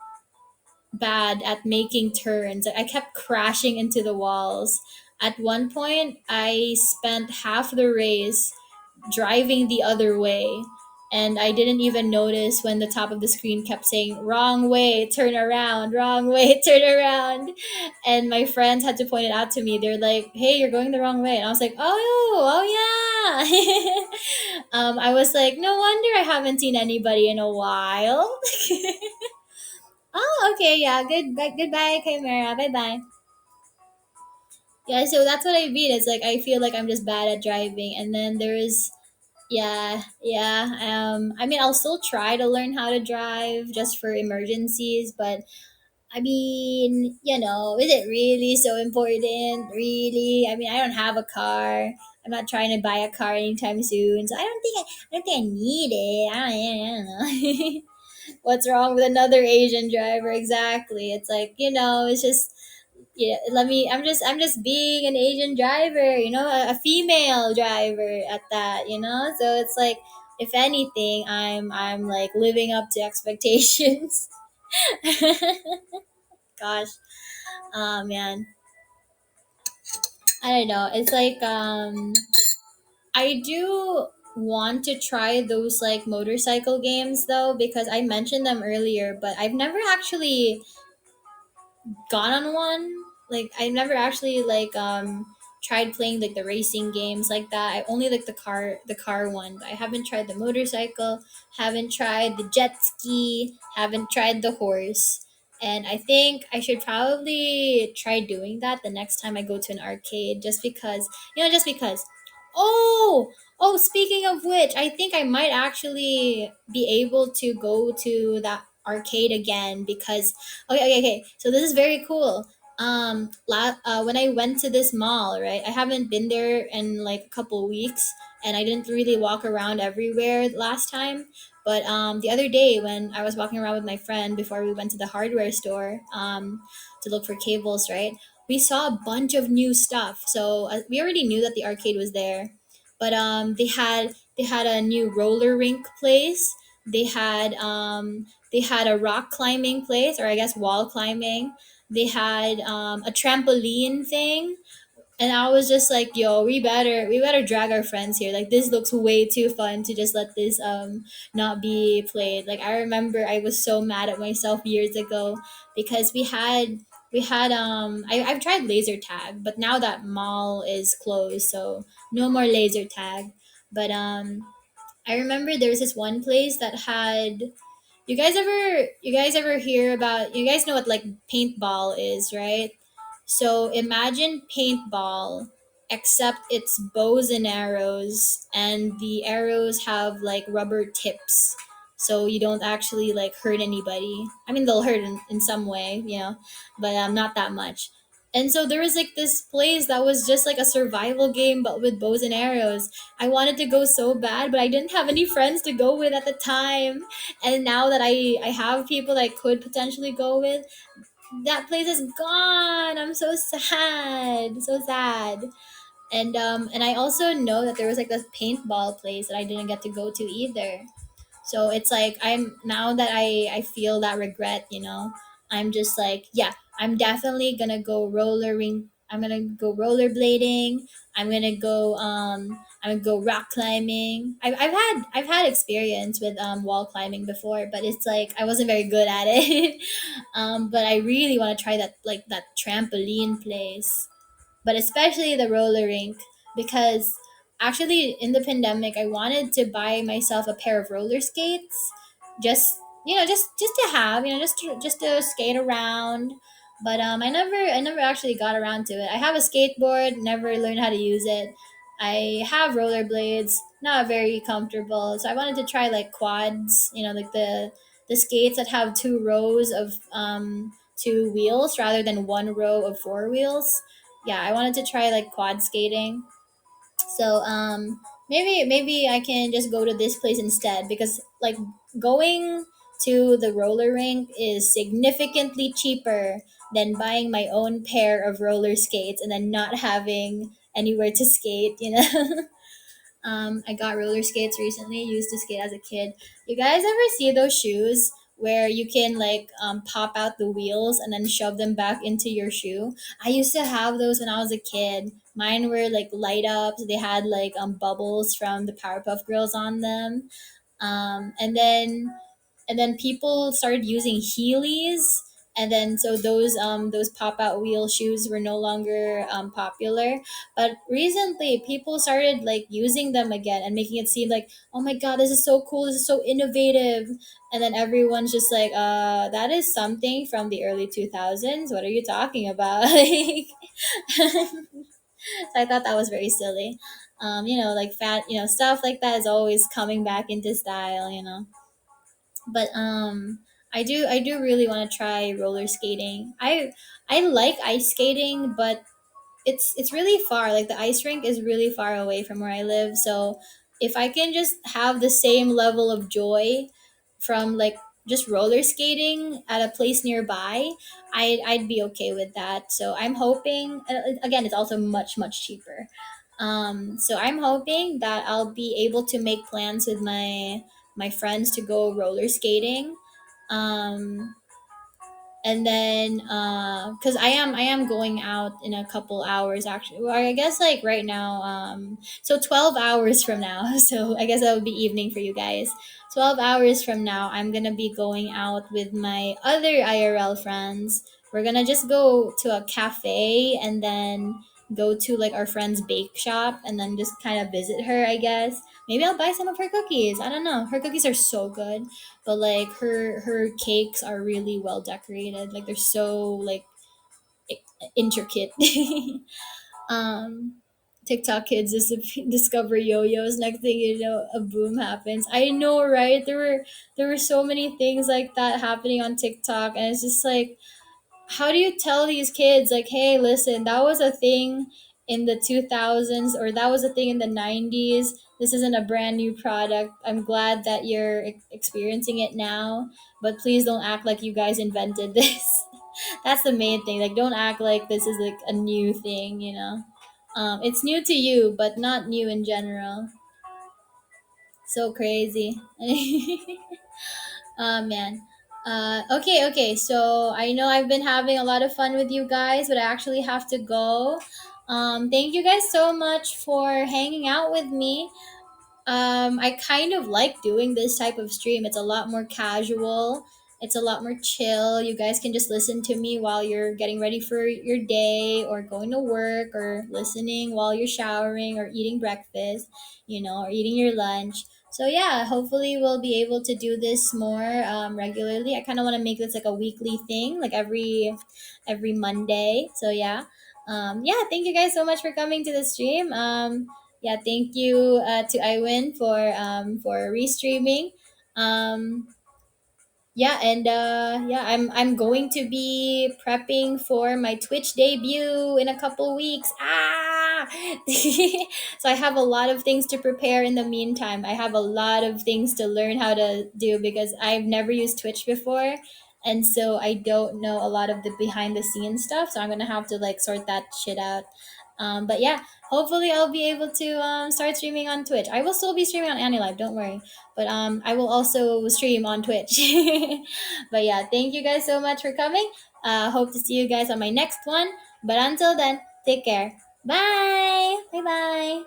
bad at making turns. Like, I kept crashing into the walls. At one point, I spent half the race driving the other way. And I didn't even notice when the top of the screen kept saying, wrong way, turn around, wrong way, turn around. And my friends had to point it out to me. They're like, hey, you're going the wrong way. And I was like, oh yeah. I was like, no wonder I haven't seen anybody in a while. Oh, okay, yeah, goodbye, Chimera, bye bye. Yeah, so that's what I mean. It's like I feel like I'm just bad at driving, and then there's yeah, yeah. I mean, I'll still try to learn how to drive just for emergencies, but I mean, is it really so important? Really? I mean, I don't have a car. I'm not trying to buy a car anytime soon, so I don't think I need it. I don't know. What's wrong with another Asian driver? Exactly. It's like, it's just, yeah, I'm just being an Asian driver, a female driver at that. So it's like, if anything, I'm like living up to expectations. Gosh. Oh man. I don't know. It's like I do want to try those like motorcycle games though, because I mentioned them earlier, but I've never actually gone on one. Like I never actually like tried playing like the racing games like that. I only like the car one. I haven't tried the motorcycle, haven't tried the jet ski, haven't tried the horse. And I think I should probably try doing that the next time I go to an arcade, just because. Oh, oh, speaking of which, I think I might actually be able to go to that arcade again, because okay, okay, okay. So this is very cool. When I went to this mall, right? I haven't been there in like a couple weeks, and I didn't really walk around everywhere last time. But the other day when I was walking around with my friend before we went to the hardware store, to look for cables, right? We saw a bunch of new stuff. So we already knew that the arcade was there, but they had a new roller rink place. They had a rock climbing place, or I guess wall climbing. They had a trampoline thing, and I was just like, "Yo, we better drag our friends here. Like, this looks way too fun to just let this not be played." Like, I remember I was so mad at myself years ago because I've tried laser tag, but now that mall is closed, so no more laser tag. But I remember there was this one place that had, you guys ever hear about, you guys know what like paintball is, right? So imagine paintball, except it's bows and arrows, and the arrows have like rubber tips. So you don't actually like hurt anybody. I mean, they'll hurt in some way, but not that much. And so there was like this place that was just like a survival game, but with bows and arrows. I wanted to go so bad, but I didn't have any friends to go with at the time. And now that I have people that I could potentially go with, that place is gone. I'm so sad, so sad. And I also know that there was like this paintball place that I didn't get to go to either. So it's like, I'm now that I feel that regret, I'm just like, yeah, I'm gonna go rollerblading. I'm gonna go rock climbing. I've had experience with wall climbing before, but it's like I wasn't very good at it. But I really want to try that trampoline place, but especially the roller rink, because actually in the pandemic I wanted to buy myself a pair of roller skates, just just to have, just to skate around. But I never actually got around to it. I have a skateboard, never learned how to use it. I have rollerblades, not very comfortable, so I wanted to try like quads, like the skates that have two rows of two wheels rather than one row of four wheels. Yeah, I wanted to try like quad skating. So maybe I can just go to this place instead, because like going to the roller rink is significantly cheaper than buying my own pair of roller skates and then not having anywhere to skate. I got roller skates recently. Used to skate as a kid. You guys ever see those shoes where you can like pop out the wheels and then shove them back into your shoe? I used to have those when I was a kid. Mine were like light ups. They had like bubbles from the Powerpuff Girls on them. And then people started using Heelys, and then so those pop out wheel shoes were no longer popular. But recently people started like using them again and making it seem like, oh my god, this is so cool, this is so innovative. And then everyone's just like, that is something from the early 2000s, what are you talking about? Like, so I thought that was very silly. Like fat, stuff like that is always coming back into style. But I do really want to try roller skating. I like ice skating, but it's really far. Like, the ice rink is really far away from where I live. So if I can just have the same level of joy from like just roller skating at a place nearby, I'd be okay with that. So I'm hoping, again, it's also much much cheaper. So I'm hoping that I'll be able to make plans with my friends to go roller skating. Um, and then because I am going out in a couple hours, actually, or I guess like right now, so 12 hours from now, so I guess that would be evening for you guys. 12 hours from now, I'm gonna be going out with my other IRL friends. We're gonna just go to a cafe and then go to like our friend's bake shop and then just kind of visit her, I guess. Maybe I'll buy some of her cookies. I don't know, her cookies are so good, but like her cakes are really well decorated, like they're so like intricate. um TikTok kids discover yo-yos, next thing you know, a boom happens. I know, right? There were so many things like that happening on TikTok, and it's just like, how do you tell these kids like, hey, listen, that was a thing in the 2000s, or that was a thing in the 90s. This isn't a brand new product. I'm glad that you're experiencing it now, but please don't act like you guys invented this. That's the main thing. Like, don't act like this is like a new thing. It's new to you, but not new in general. So crazy. Oh man. Okay. So I know I've been having a lot of fun with you guys, but I actually have to go. Thank you guys so much for hanging out with me. I kind of like doing this type of stream. It's a lot more casual. It's a lot more chill. You guys can just listen to me while you're getting ready for your day or going to work or listening while you're showering or eating breakfast, or eating your lunch. So yeah, hopefully we'll be able to do this more regularly. I kind of want to make this like a weekly thing, like every Monday. So yeah. Yeah, thank you guys so much for coming to the stream. Yeah, thank you to Iwin for restreaming. Um, yeah, and yeah, I'm going to be prepping for my Twitch debut in a couple weeks. So I have a lot of things to prepare in the meantime. I have a lot of things to learn how to do because I've never used Twitch before. And so I don't know a lot of the behind the scenes stuff. So I'm gonna have to like sort that shit out. But yeah, hopefully I'll be able to start streaming on Twitch. I will still be streaming on AniLive, don't worry. But I will also stream on Twitch. But yeah, thank you guys so much for coming. Hope to see you guys on my next one. But until then, take care. Bye. Bye bye.